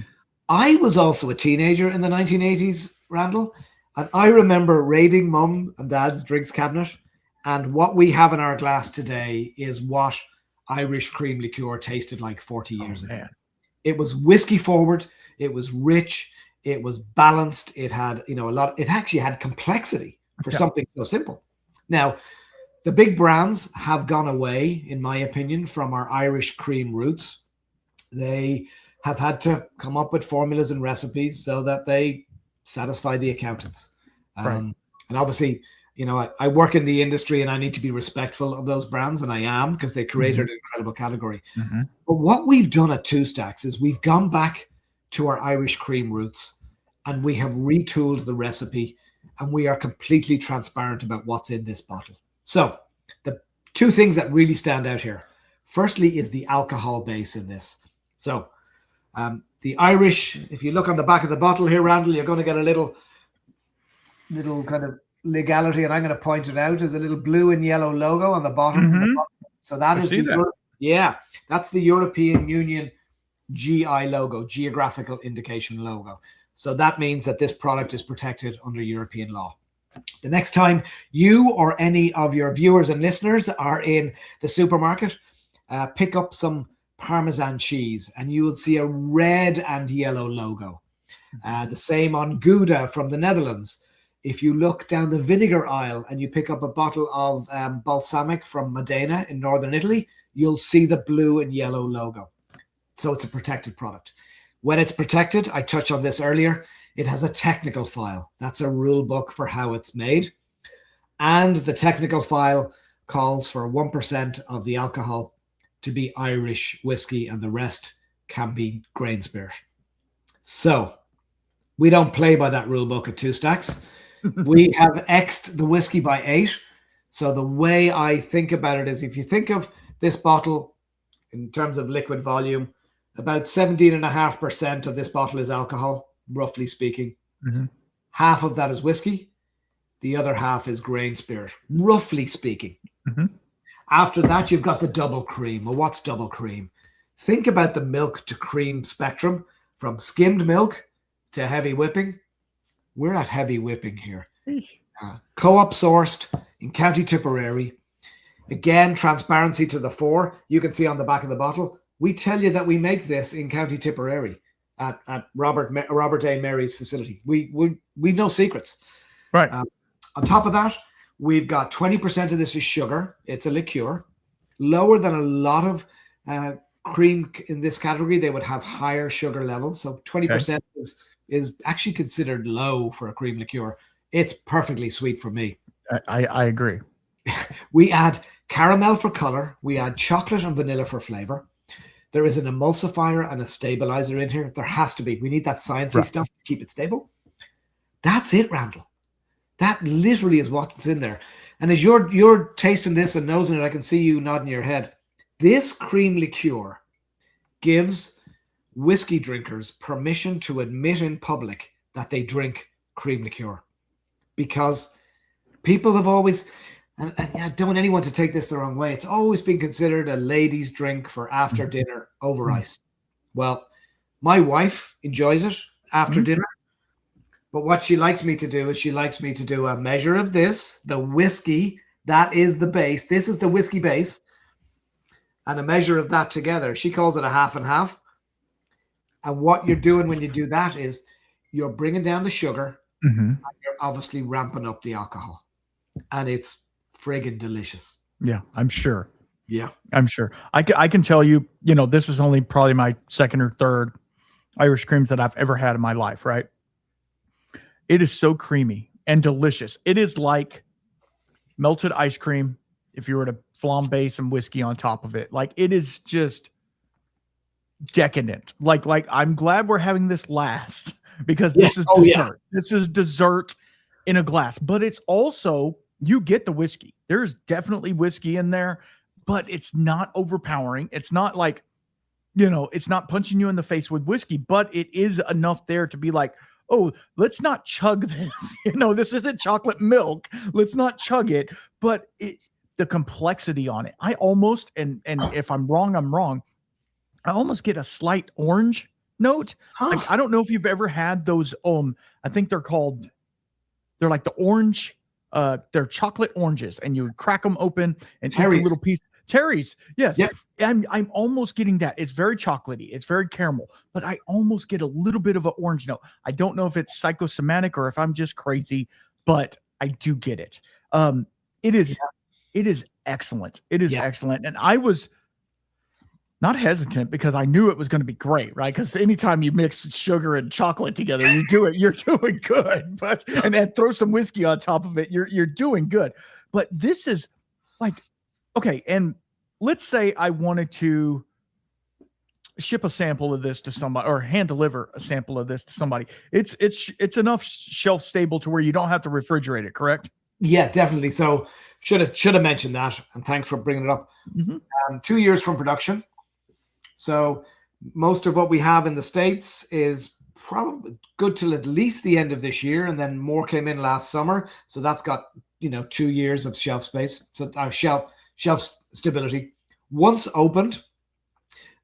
I was also a teenager in the 1980s, Randall, and I remember raiding mum and dad's drinks cabinet And what we have in our glass today is what Irish cream liqueur tasted like 40 years ago. It was whiskey forward. It was rich. It was balanced. It had, a lot. It actually had complexity for something so simple. Now, the big brands have gone away, in my opinion, from our Irish cream roots. They have had to come up with formulas and recipes so that they satisfy the accountants. And obviously, I work in the industry and I need to be respectful of those brands, and I am, because they created an incredible category. But what we've done at Two Stacks is we've gone back to our Irish cream roots and we have retooled the recipe, and we are completely transparent about what's in this bottle. So the two things that really stand out here, firstly, is the alcohol base in this. So the Irish, if you look on the back of the bottle here, Randall, you're going to get a little kind of legality, and I'm going to point it out, as a little blue and yellow logo on the bottom. So that is that's the European Union GI logo, geographical indication logo. So that means that this product is protected under European law. The next time you or any of your viewers and listeners are in the supermarket, pick up some Parmesan cheese and you will see a red and yellow logo. The same on Gouda from the Netherlands. If you look down the vinegar aisle and you pick up a bottle of balsamic from Modena in northern Italy, you'll see the blue and yellow logo. So it's a protected product. When it's protected, I touched on this earlier, it has a technical file. That's a rule book for how it's made. And the technical file calls for 1% of the alcohol to be Irish whiskey, and the rest can be grain spirit. So we don't play by that rule book at Two Stacks. We have X'd the whiskey by 8. So the way I think about it is, if you think of this bottle in terms of liquid volume, about 17.5% of this bottle is alcohol, roughly speaking. Half of that is whiskey. The other half is grain spirit, roughly speaking. After that, you've got the double cream. Well, what's double cream? Think about the milk to cream spectrum, from skimmed milk to heavy whipping. We're at heavy whipping here. Co-op sourced in County Tipperary. Again, transparency to the fore. You can see on the back of the bottle, we tell you that we make this in County Tipperary at Robert A. Mary's facility. We no secrets. Right. On top of that, we've got 20% of this is sugar. It's a liqueur. Lower than a lot of cream in this category. They would have higher sugar levels. So 20% is actually considered low for a cream liqueur. It's perfectly sweet for me. I agree. We add caramel for color. We add chocolate and vanilla for flavor. There is an emulsifier and a stabilizer in here. There has to be. We need that sciencey stuff to keep it stable. That's it, Randall. That literally is what's in there. And as you're tasting this and nosing it, I can see you nodding your head. This cream liqueur gives whiskey drinkers permission to admit in public that they drink cream liqueur, because people have always, and I don't want anyone to take this the wrong way, it's always been considered a lady's drink for after dinner over ice. Well, my wife enjoys it after dinner, but what she likes me to do is she likes me to do a measure of this, the whiskey, that is the base. This is the whiskey base, and a measure of that together. She calls it a half and half. And what you're doing when you do that is you're bringing down the sugar, and you're obviously ramping up the alcohol. And it's friggin' delicious. Yeah, I'm sure. Yeah. I'm sure. I can tell you, this is only probably my second or third Irish creams that I've ever had in my life, right? It is so creamy and delicious. It is like melted ice cream if you were to flambe some whiskey on top of it. Like, it is just decadent. Like I'm glad we're having this last, because this is dessert. This is dessert in a glass, but it's also, you get the whiskey. There's definitely whiskey in there, but it's not overpowering. It's not like, it's not punching you in the face with whiskey, but it is enough there to be like, oh, let's not chug this. This isn't chocolate milk. Let's not chug it. But the complexity on it, I almost, and if I'm wrong, I'm wrong, I almost get a slight orange note. Like, I don't know if you've ever had those, I think they're like the orange they're chocolate oranges, and you crack them open and eat a Terry's. little piece. Terry's, yes. Yep. I'm almost getting that. It's very chocolatey. It's very caramel, but I almost get a little bit of an orange note. I don't know if it's psychosomatic or if I'm just crazy, but I do get it. It is excellent. It is excellent. And I was not hesitant because I knew it was going to be great, right? Because anytime you mix sugar and chocolate together, you're doing good. But and then throw some whiskey on top of it, you're doing good. But this is like, okay, and let's say I wanted to ship a sample of this to somebody or hand deliver a sample of this to somebody. It's enough shelf stable to where you don't have to refrigerate it, correct? Yeah, definitely. So should have mentioned that, and thanks for bringing it up. 2 years from production. So most of what we have in the States is probably good till at least the end of this year, and then more came in last summer. So that's got 2 years of shelf space. So our shelf stability. Once opened,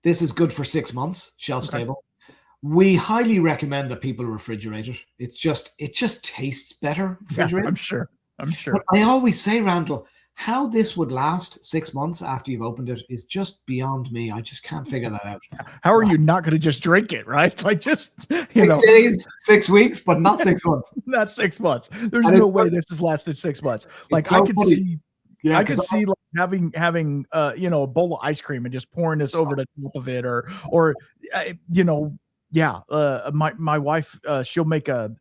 this is good for 6 months, shelf stable. We highly recommend that people refrigerate it. It just tastes better refrigerated. Yeah, I'm sure. But I always say, Randall, how this would last 6 months after you've opened it is just beyond me. I just can't figure that out. How are you not going to just drink it, right? Like just 6 days, 6 weeks, but not 6 months. Not 6 months. There's no way this has lasted 6 months. Like I could see. Yeah, I could see like having a bowl of ice cream and just pouring this over the top of it, or my wife she'll make a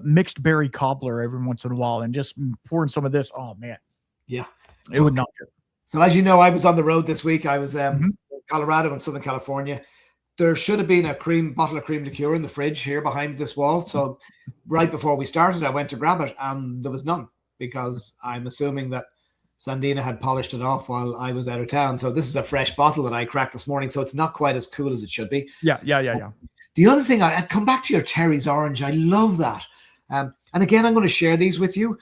mixed berry cobbler every once in a while and just pouring some of this. Oh man, yeah, it would not good. So as you know, I was on the road this week. I was in Colorado and Southern California. There should have been a bottle of cream liqueur in the fridge here behind this wall. So right before we started, I went to grab it and there was none, because I'm assuming that Sandina had polished it off while I was out of town. So this is a fresh bottle that I cracked this morning. So it's not quite as cool as it should be. Yeah. The other thing, I come back to your Terry's Orange. I love that. And again, I'm going to share these with you.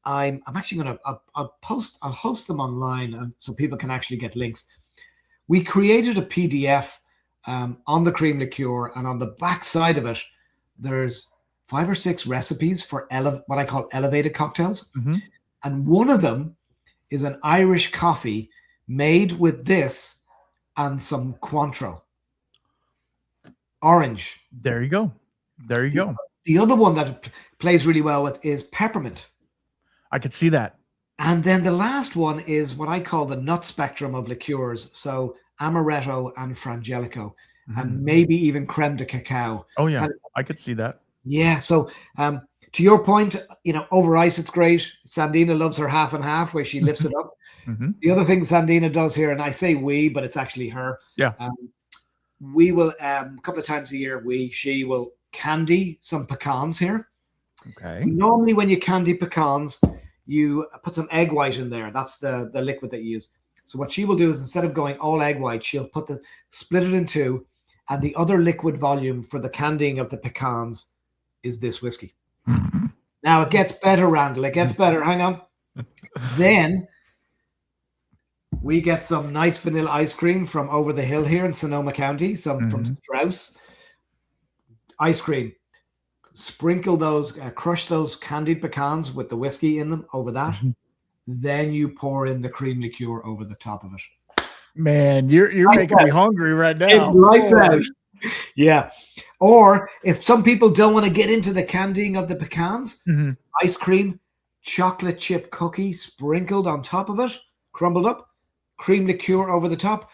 I'm actually going to, I'll host them online, and so people can actually get links. We created a PDF on the cream liqueur, and on the back side of it, there's 5 or 6 recipes for what I call elevated cocktails. And one of them is an Irish coffee made with this and some Cointreau. Orange. There you go. The other one that it plays really well with is peppermint. I could see that. And then the last one is what I call the nut spectrum of liqueurs. So amaretto and frangelico, and maybe even creme de cacao. Oh yeah, I could see that. Yeah. So to your point, over ice, it's great. Sandina loves her half and half where she lifts it up. The other thing Sandina does here, and I say we, but it's actually her. Yeah. We will, a couple of times a year, she will candy some pecans here. Okay. Normally when you candy pecans, you put some egg white in there. That's the liquid that you use. So what she will do is, instead of going all egg white, she'll split it in two, and the other liquid volume for the candying of the pecans is this whiskey. Now it gets better, Randall. It gets better. Hang on. Then we get some nice vanilla ice cream from over the hill here in Sonoma County, from Strauss. Ice cream. Sprinkle those, crush those candied pecans with the whiskey in them over that. Then you pour in the cream liqueur over the top of it. Man, you're making me hungry right now. It's lights out. Yeah. Or if some people don't want to get into the candying of the pecans, ice cream, chocolate chip cookie sprinkled on top of it, crumbled up, cream liqueur over the top.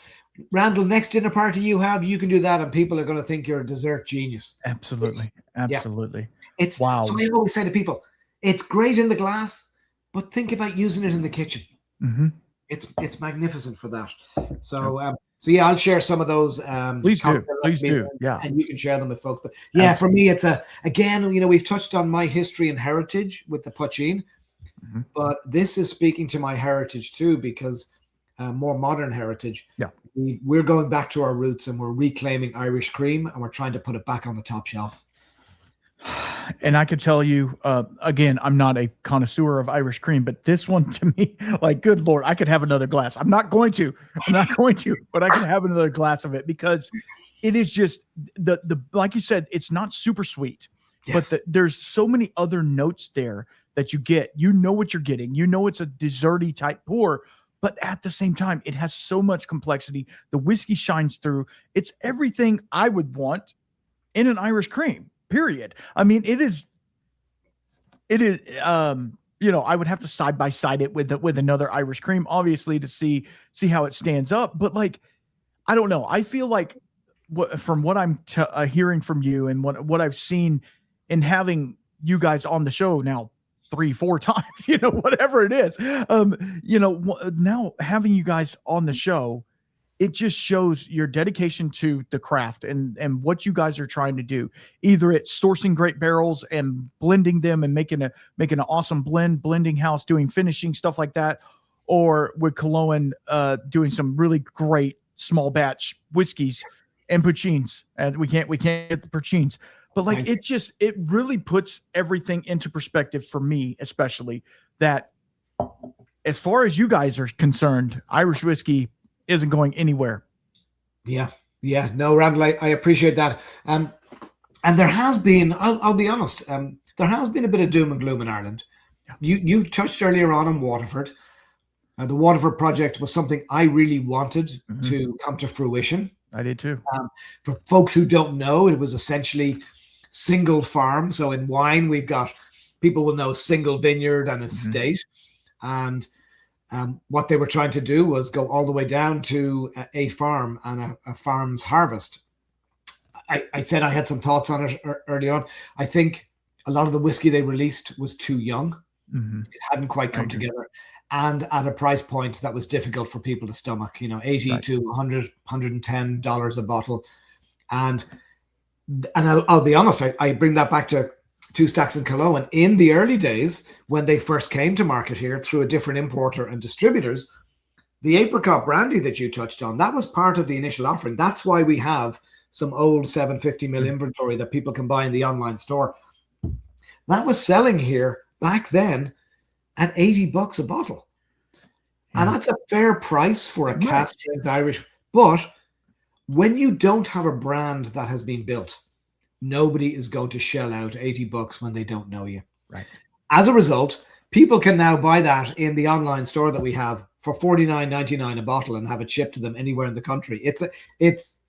Randall, next dinner party you have, you can do that, and people are going to think you're a dessert genius. Absolutely. It's wow. So I always say to people, it's great in the glass, but think about using it in the kitchen. It's magnificent for that. So yeah, I'll share some of those. Please do. Yeah, and you can share them with folks. But yeah, for me, it's again, we've touched on my history and heritage with the poitín, but this is speaking to my heritage too, because more modern heritage. Yeah, we're going back to our roots, and we're reclaiming Irish cream, and we're trying to put it back on the top shelf. And I could tell you, again, I'm not a connoisseur of Irish cream, but this one to me, like, good Lord, I could have another glass. I'm not going to, but I can have another glass of it, because it is just the like you said, it's not super sweet, but there's so many other notes there that you get. You know what you're getting. You know it's a desserty type pour, but at the same time, it has so much complexity. The whiskey shines through. It's everything I would want in an Irish cream, period. I mean, it is, I would have to side by side it with another Irish cream, obviously, to see how it stands up. But like, I don't know. I feel like from what I'm hearing from you and what I've seen in having you guys on the show now 3-4 times, whatever it is, now having you guys on the show, it just shows your dedication to the craft and what you guys are trying to do. Either it's sourcing great barrels and blending them and making an awesome blending house, doing finishing stuff like that, or with Killowen doing some really great small batch whiskeys and poutines. And we can't get the poutines, but like it really puts everything into perspective for me, especially that as far as you guys are concerned, Irish whiskey isn't going anywhere. Yeah. No, Randall, I appreciate that. And there has been, I'll be honest, there has been a bit of doom and gloom in Ireland. Yeah. You touched earlier on Waterford. The Waterford project was something I really wanted to come to fruition. I did too. For folks who don't know, it was essentially single farm. So in wine, people will know single vineyard and estate. And what they were trying to do was go all the way down to a farm and a farm's harvest. I said I had some thoughts on it earlier on. I think a lot of the whiskey they released was too young. It hadn't quite come together. And at a price point that was difficult for people to stomach, $80 to $100, $110 a bottle. And I'll be honest, I bring that back to Two Stacks and Killowen. In the early days, when they first came to market here through a different importer and distributors, the apricot brandy that you touched on, that was part of the initial offering. That's why we have some old 750ml inventory that people can buy in the online store. That was selling here back then at $80 a bottle. And that's a fair price for a cask strength Irish. But when you don't have a brand that has been built, nobody is going to shell out $80 when they don't know you. Right. As a result, people can now buy that in the online store that we have for $49.99 a bottle and have it shipped to them anywhere in the country. It's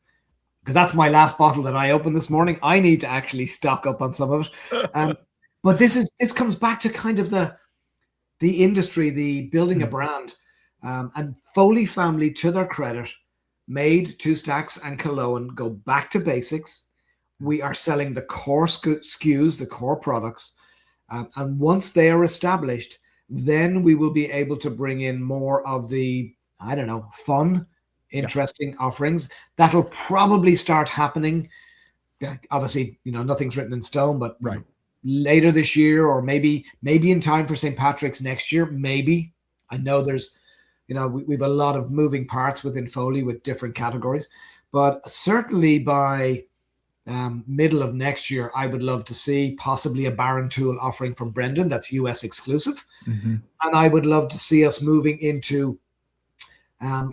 because that's my last bottle that I opened this morning. I need to actually stock up on some of it. But this comes back to kind of the industry, the building a brand, and Foley family, to their credit, made Two Stacks and Killowen go back to basics. We are selling the core SKUs, the core products. And once they are established, then we will be able to bring in more of the, fun, interesting offerings. That'll probably start happening. Obviously, nothing's written in stone, but later this year, or maybe in time for St. Patrick's next year, maybe. I know there's, we've a lot of moving parts within Foley with different categories, but certainly by middle of next year, I would love to see possibly a Baron Tool offering from Brendan that's US exclusive. And I would love to see us moving into,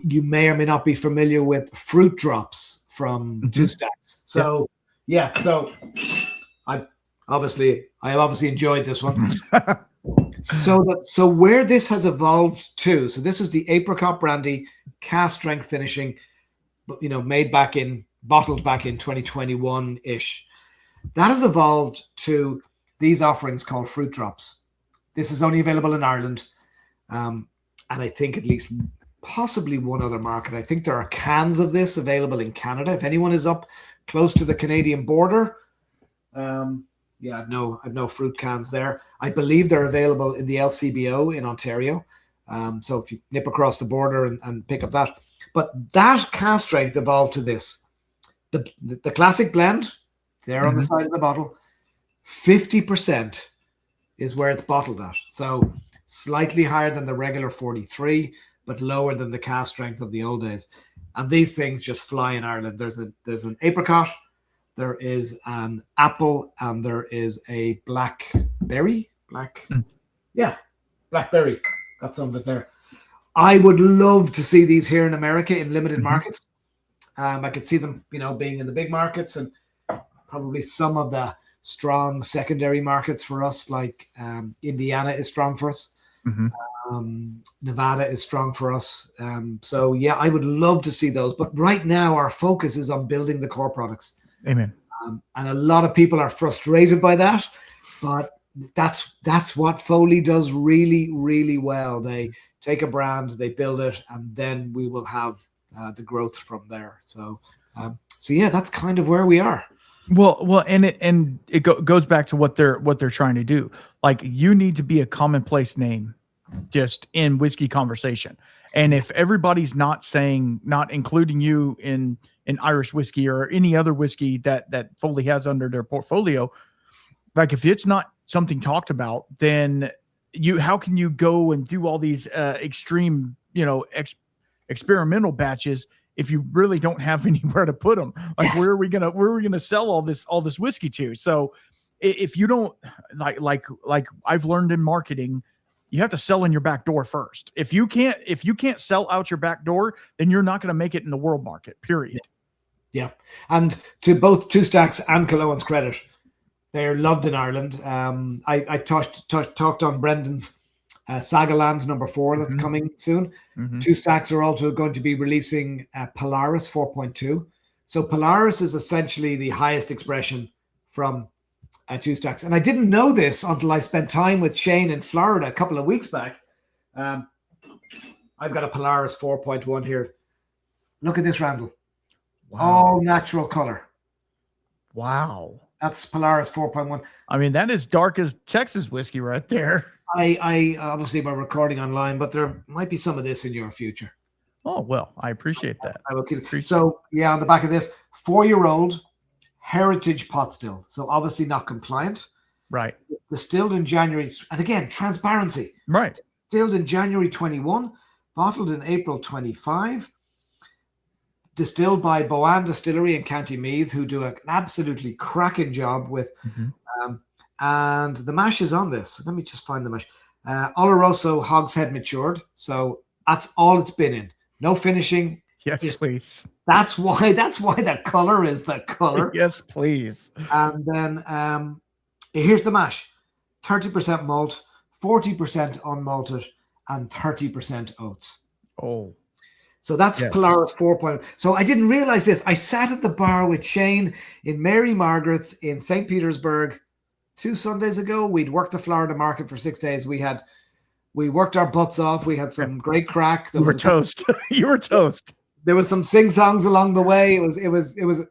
you may or may not be familiar with fruit drops from Two Stacks. So, so I obviously enjoyed this one. So where this has evolved to, so this is the apricot brandy, cask strength finishing, bottled back in 2021-ish. That has evolved to these offerings called fruit drops. This is only available in Ireland, and I think at least possibly one other market. I think there are cans of this available in Canada. If anyone is up close to the Canadian border, I've no fruit cans there. I believe they're available in the LCBO in Ontario. So if you nip across the border and pick up that. But that cask strength evolved to this. The classic blend, there on the side of the bottle, 50% is where it's bottled at. So slightly higher than the regular 43, but lower than the cask strength of the old days. And these things just fly in Ireland. There's an apricot, there is an apple, and there is a blackberry. Blackberry. Got some of it there. I would love to see these here in America in limited markets. I could see them, being in the big markets, and probably some of the strong secondary markets for us, like Indiana is strong for us. Mm-hmm. Nevada is strong for us. So yeah, I would love to see those. But right now, our focus is on building the core products. Amen. And a lot of people are frustrated by that, but that's what Foley does really, really well. They take a brand, they build it, and then we will have the growth from there. So yeah, that's kind of where we are. Well, and it goes back to what they're trying to do. Like, you need to be a commonplace name just in whiskey conversation. And if everybody's not including you in Irish whiskey or any other whiskey that Foley has under their portfolio, like, if it's not something talked about, then how can you go and do all these extreme, experimental batches if you really don't have anywhere to put them? Like, yes. where are we gonna sell all this whiskey to? So if you don't like I've learned in marketing, you have to sell in your back door first. If you can't sell out your back door, then you're not going to make it in the world market, period. Yeah. And to both Two Stacks and Killowen's credit, they're loved in Ireland. I talked on Brendan's Sagaland number 4 that's coming soon. Mm-hmm. Two Stacks are also going to be releasing Polaris 4.2. So Polaris is essentially the highest expression from Two Stacks. And I didn't know this until I spent time with Shane in Florida a couple of weeks back. I've got a Polaris 4.1 here. Look at this, Randall. Wow. All natural color. Wow. That's Polaris 4.1. I mean, that is dark as Texas whiskey right there. I obviously we're recording online, but there might be some of this in your future. Oh, well, I appreciate that. I will keep it. So yeah, on the back of this, 4-year-old heritage pot still. So obviously not compliant. Right. Distilled in January. And again, transparency. Right. Distilled in January 21, bottled in April 25. Distilled by Boan Distillery in County Meath, who do an absolutely cracking job with. And the mash is on this. Let me just find the mash. Oloroso Hogshead matured. So that's all it's been in. No finishing. Yes, please. That's why the color is the color. Yes, please. And then here's the mash. 30% malt, 40% unmalted, and 30% oats. Oh. So that's Polaris 4.0. So I didn't realize this. I sat at the bar with Shane in Mary Margaret's in St. Petersburg 2 Sundays ago. We'd worked the Florida market for 6 days. We worked our butts off. We had some great crack. You were toast. You were toast. There was some sing-songs along the way. It was,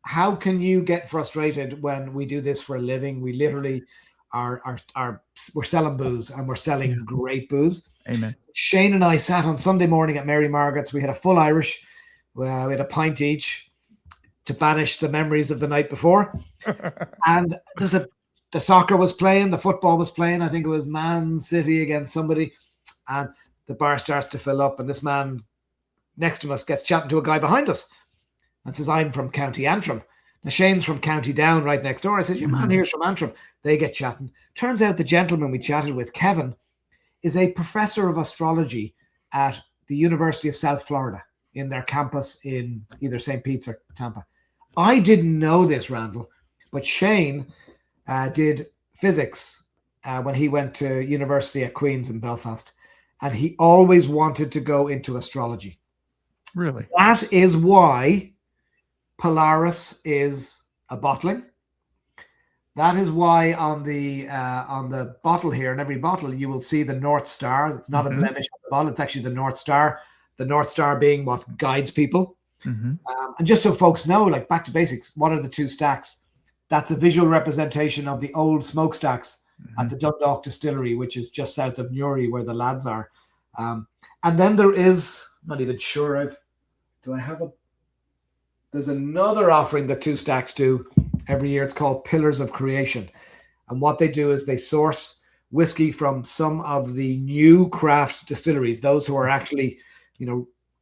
how can you get frustrated when we do this for a living? We literally we're selling booze, and we're selling great booze. Amen. Shane and I sat on Sunday morning at Mary Margaret's. We had a full Irish. We had a pint each to banish the memories of the night before. And the soccer was playing, the football was playing. I think it was Man City against somebody. And the bar starts to fill up, and this man next to us gets chatting to a guy behind us and says, "I'm from County Antrim." Now, Shane's from County Down right next door. I said, "Your man here's from Antrim." They get chatting. Turns out the gentleman we chatted with, Kevin, is a professor of astrology at the University of South Florida in their campus in either St. Pete's or Tampa. I didn't know this, Randall, but Shane did physics when he went to University at Queen's in Belfast, and he always wanted to go into astrology. Really? That is why Polaris is a bottling. That is why on the bottle here, in every bottle, you will see the North Star. It's not a blemish on the bottle. It's actually the North Star. The North Star being what guides people. And just so folks know, like, back to basics, what are the Two Stacks? That's a visual representation of the old smokestacks at the Dundalk Distillery, which is just south of Newry, where the lads are. And then there is, I'm not even sure, there's another offering that Two Stacks do every year. It's called Pillars of Creation. And what they do is they source whiskey from some of the new craft distilleries, those who are actually,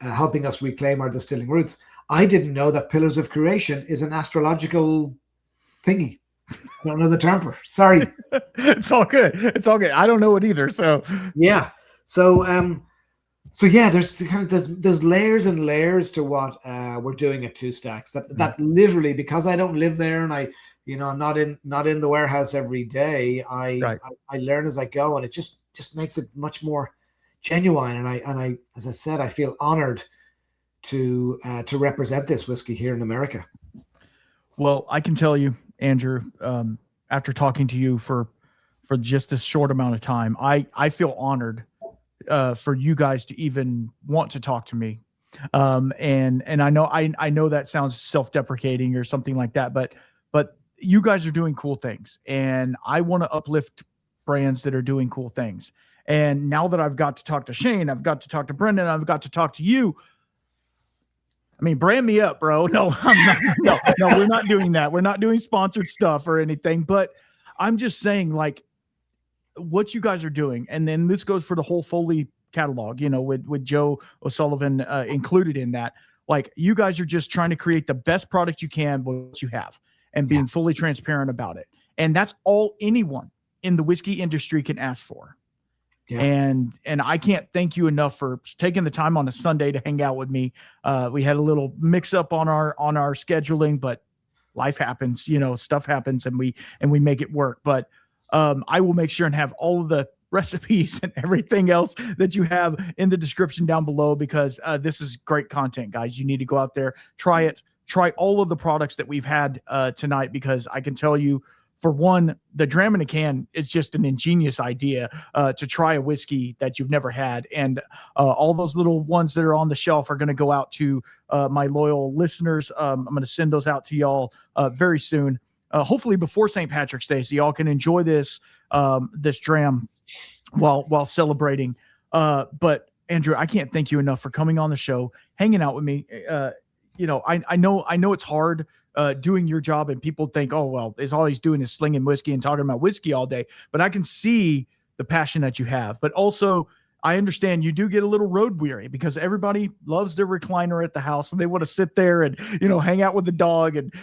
helping us reclaim our distilling roots. I didn't know that Pillars of Creation is an astrological thingy. I don't know the term for it. Sorry. It's all good. It's all good. I don't know it either. So yeah. So So yeah, there's layers and layers to what we're doing at Two Stacks. That literally, because I don't live there and I'm not in the warehouse every day. I learn as I go, and it just makes it much more genuine. And I as I said, I feel honored to represent this whiskey here in America. Well, I can tell you, Andrew, after talking to you for just this short amount of time, I feel honored for you guys to even want to talk to me. And I know that sounds self-deprecating or something like that, but you guys are doing cool things, and I want to uplift brands that are doing cool things. And now that I've got to talk to Shane, I've got to talk to Brendan, I've got to talk to you. I mean, brand me up, bro. No, I'm not. No, we're not doing that. We're not doing sponsored stuff or anything, but I'm just saying, like, what you guys are doing. And then this goes for the whole Foley catalog, with Joe O'Sullivan included in that. Like, you guys are just trying to create the best product you can with what you have and being fully transparent about it. And that's all anyone in the whiskey industry can ask for. Yeah. And I can't thank you enough for taking the time on a Sunday to hang out with me. We had a little mix up on our scheduling, but life happens, stuff happens, and we make it work. But I will make sure and have all of the recipes and everything else that you have in the description down below, because this is great content, guys. You need to go out there, try it, try all of the products that we've had tonight, because I can tell you, for one, the dram in a can is just an ingenious idea to try a whiskey that you've never had. And all those little ones that are on the shelf are going to go out to my loyal listeners. I'm going to send those out to y'all very soon, hopefully before St. Patrick's Day, so y'all can enjoy this dram while celebrating. But Andrew, I can't thank you enough for coming on the show, hanging out with me. I know it's hard doing your job, and people think, oh, well, is all he's doing is slinging whiskey and talking about whiskey all day. But I can see the passion that you have. But also, I understand you do get a little road weary, because everybody loves their recliner at the house and they want to sit there and, hang out with the dog and,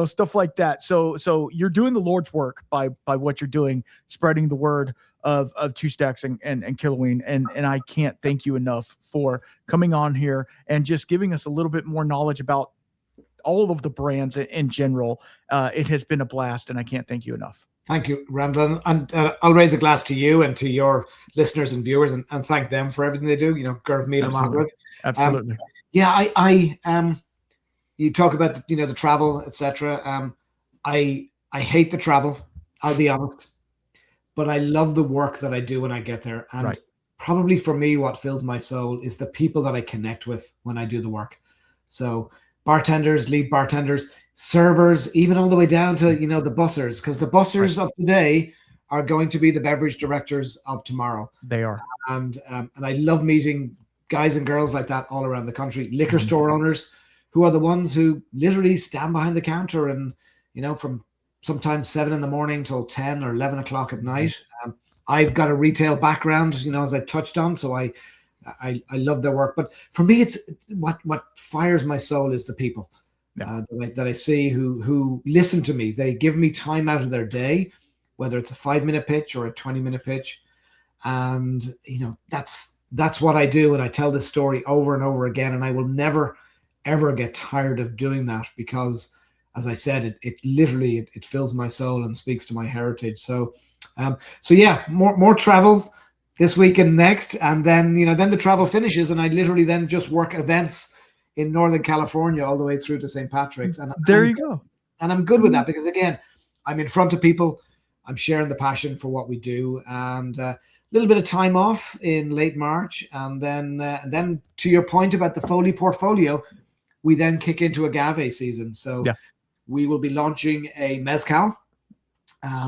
stuff like that. So you're doing the Lord's work by what you're doing, spreading the word of Two Stacks and Killowen. And I can't thank you enough for coming on here and just giving us a little bit more knowledge about all of the brands in general. It has been a blast, and I can't thank you enough. Thank you, Randall. And I'll raise a glass to you and to your listeners and viewers, and thank them for everything they do. Gurv Mead. Absolutely. You talk about the travel, etc. I hate the travel, I'll be honest, but I love the work that I do when I get there. And probably for me, what fills my soul is the people that I connect with when I do the work. So bartenders, lead bartenders, servers, even all the way down to, the bussers, because the bussers of today are going to be the beverage directors of tomorrow. They are. And I love meeting guys and girls like that all around the country. Liquor store owners, who are the ones who literally stand behind the counter and, from sometimes 7 a.m. till 10 or 11 o'clock at night. I've got a retail background, as I touched on, so I love their work. But for me, it's what fires my soul is the people that I see who listen to me. They give me time out of their day, whether it's a 5-minute pitch or a 20-minute pitch. And, that's what I do. And I tell this story over and over again. And I will never, ever get tired of doing that, because, as I said, it literally fills my soul and speaks to my heritage. So more travel this week and next, and then then the travel finishes, and I literally then just work events in Northern California all the way through to St. Patrick's. And there you go. And I'm good with that, because again, I'm in front of people, I'm sharing the passion for what we do, and a little bit of time off in late March, and then to your point about the Foley portfolio, we then kick into agave season. So we will be launching a mezcal.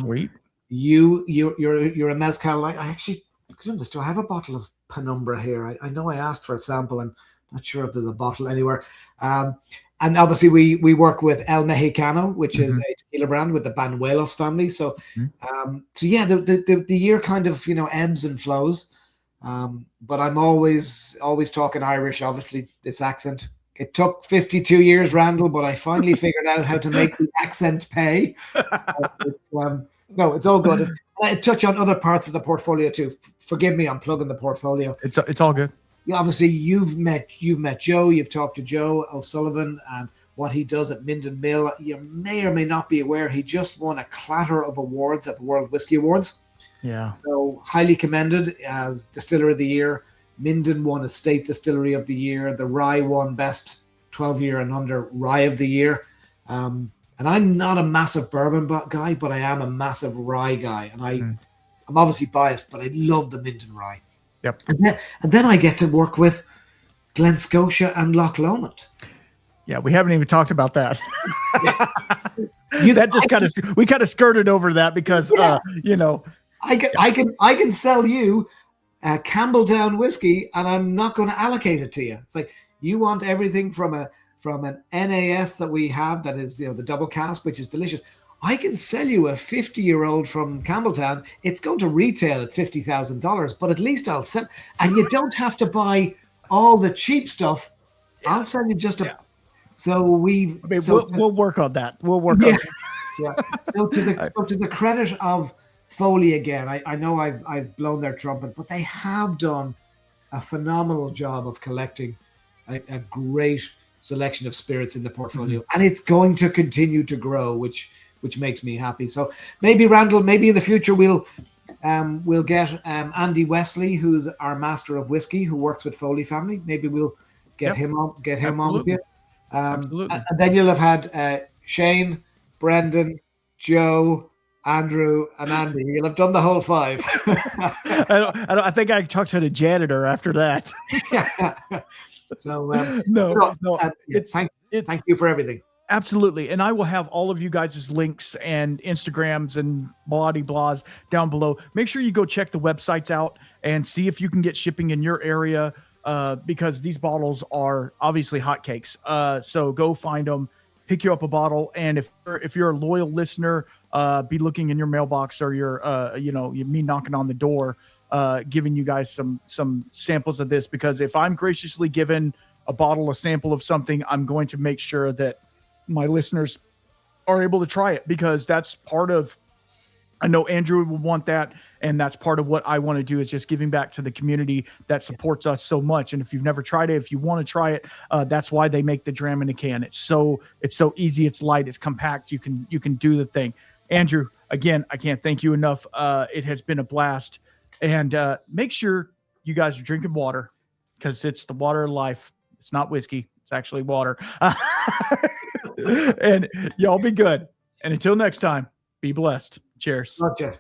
Sweet. You're a mezcal. I actually, goodness, do I have a bottle of Penumbra here? I know I asked for a sample. I'm not sure if there's a bottle anywhere. And obviously we work with El Mexicano, which is a tequila brand with the Banuelos family. So the year kind of ebbs and flows. But I'm always talking Irish. Obviously, this accent. It took 52 years, Randall, but I finally figured out how to make the accent pay. So it's all good. I touch on other parts of the portfolio too. Forgive me, I'm plugging the portfolio. It's all good. Yeah, obviously you've met Joe, you've talked to Joe O'Sullivan and what he does at Minden Mill. You may or may not be aware he just won a clatter of awards at the World Whisky Awards. Yeah. So highly commended as Distiller of the Year. Minden won Estate Distillery of the Year. The Rye won Best 12-year and under Rye of the Year. And I'm not a massive bourbon guy, but I am a massive rye guy. And I'm obviously biased, but I love the Minden Rye. Yep. And then I get to work with Glen Scotia and Loch Lomond. Yeah, we haven't even talked about that. That just we kind of skirted over that because you know, I can sell you Campbelltown whiskey, and I'm not going to allocate it to you. It's like you want everything from an NAS that we have that is, you know, the double cask, which is delicious. I can sell you a 50-year-old from Campbelltown. It's going to retail at $50,000, but at least I'll sell. And you don't have to buy all the cheap stuff. I'll sell you just a. Yeah. So we'll work on that. We'll work on that. Yeah. So to the credit of Foley again, I know I've blown their trumpet, but they have done a phenomenal job of collecting a great selection of spirits in the portfolio, and it's going to continue to grow, which makes me happy. So maybe Randall, maybe in the future we'll get Andy Wesley, who's our master of whiskey, who works with Foley family. Maybe we'll get him on with you. And then you'll have had Shane, Brendan, Joe, Andrew, and Andy. You'll have done the whole five. I think I talked to the janitor after that. So thank you for everything. Absolutely. And I will have all of you guys' links and Instagrams and blahs down below. Make sure you go check the websites out and see if you can get shipping in your area, because these bottles are obviously hotcakes. So go find them, pick you up a bottle. And if you're a loyal listener, be looking in your mailbox or me knocking on the door, giving you guys some samples of this, because if I'm graciously given a sample of something, I'm going to make sure that my listeners are able to try it, because that's part of, I know Andrew would want that. And that's part of what I want to do, is just giving back to the community that supports us so much. And if you've never tried it, if you want to try it, that's why they make the dram in a can. It's so easy. It's light. It's compact. You can do the thing. Andrew, again, I can't thank you enough. It has been a blast. And make sure you guys are drinking water, because it's the water of life. It's not whiskey. It's actually water. And y'all be good. And until next time, be blessed. Cheers. Gotcha.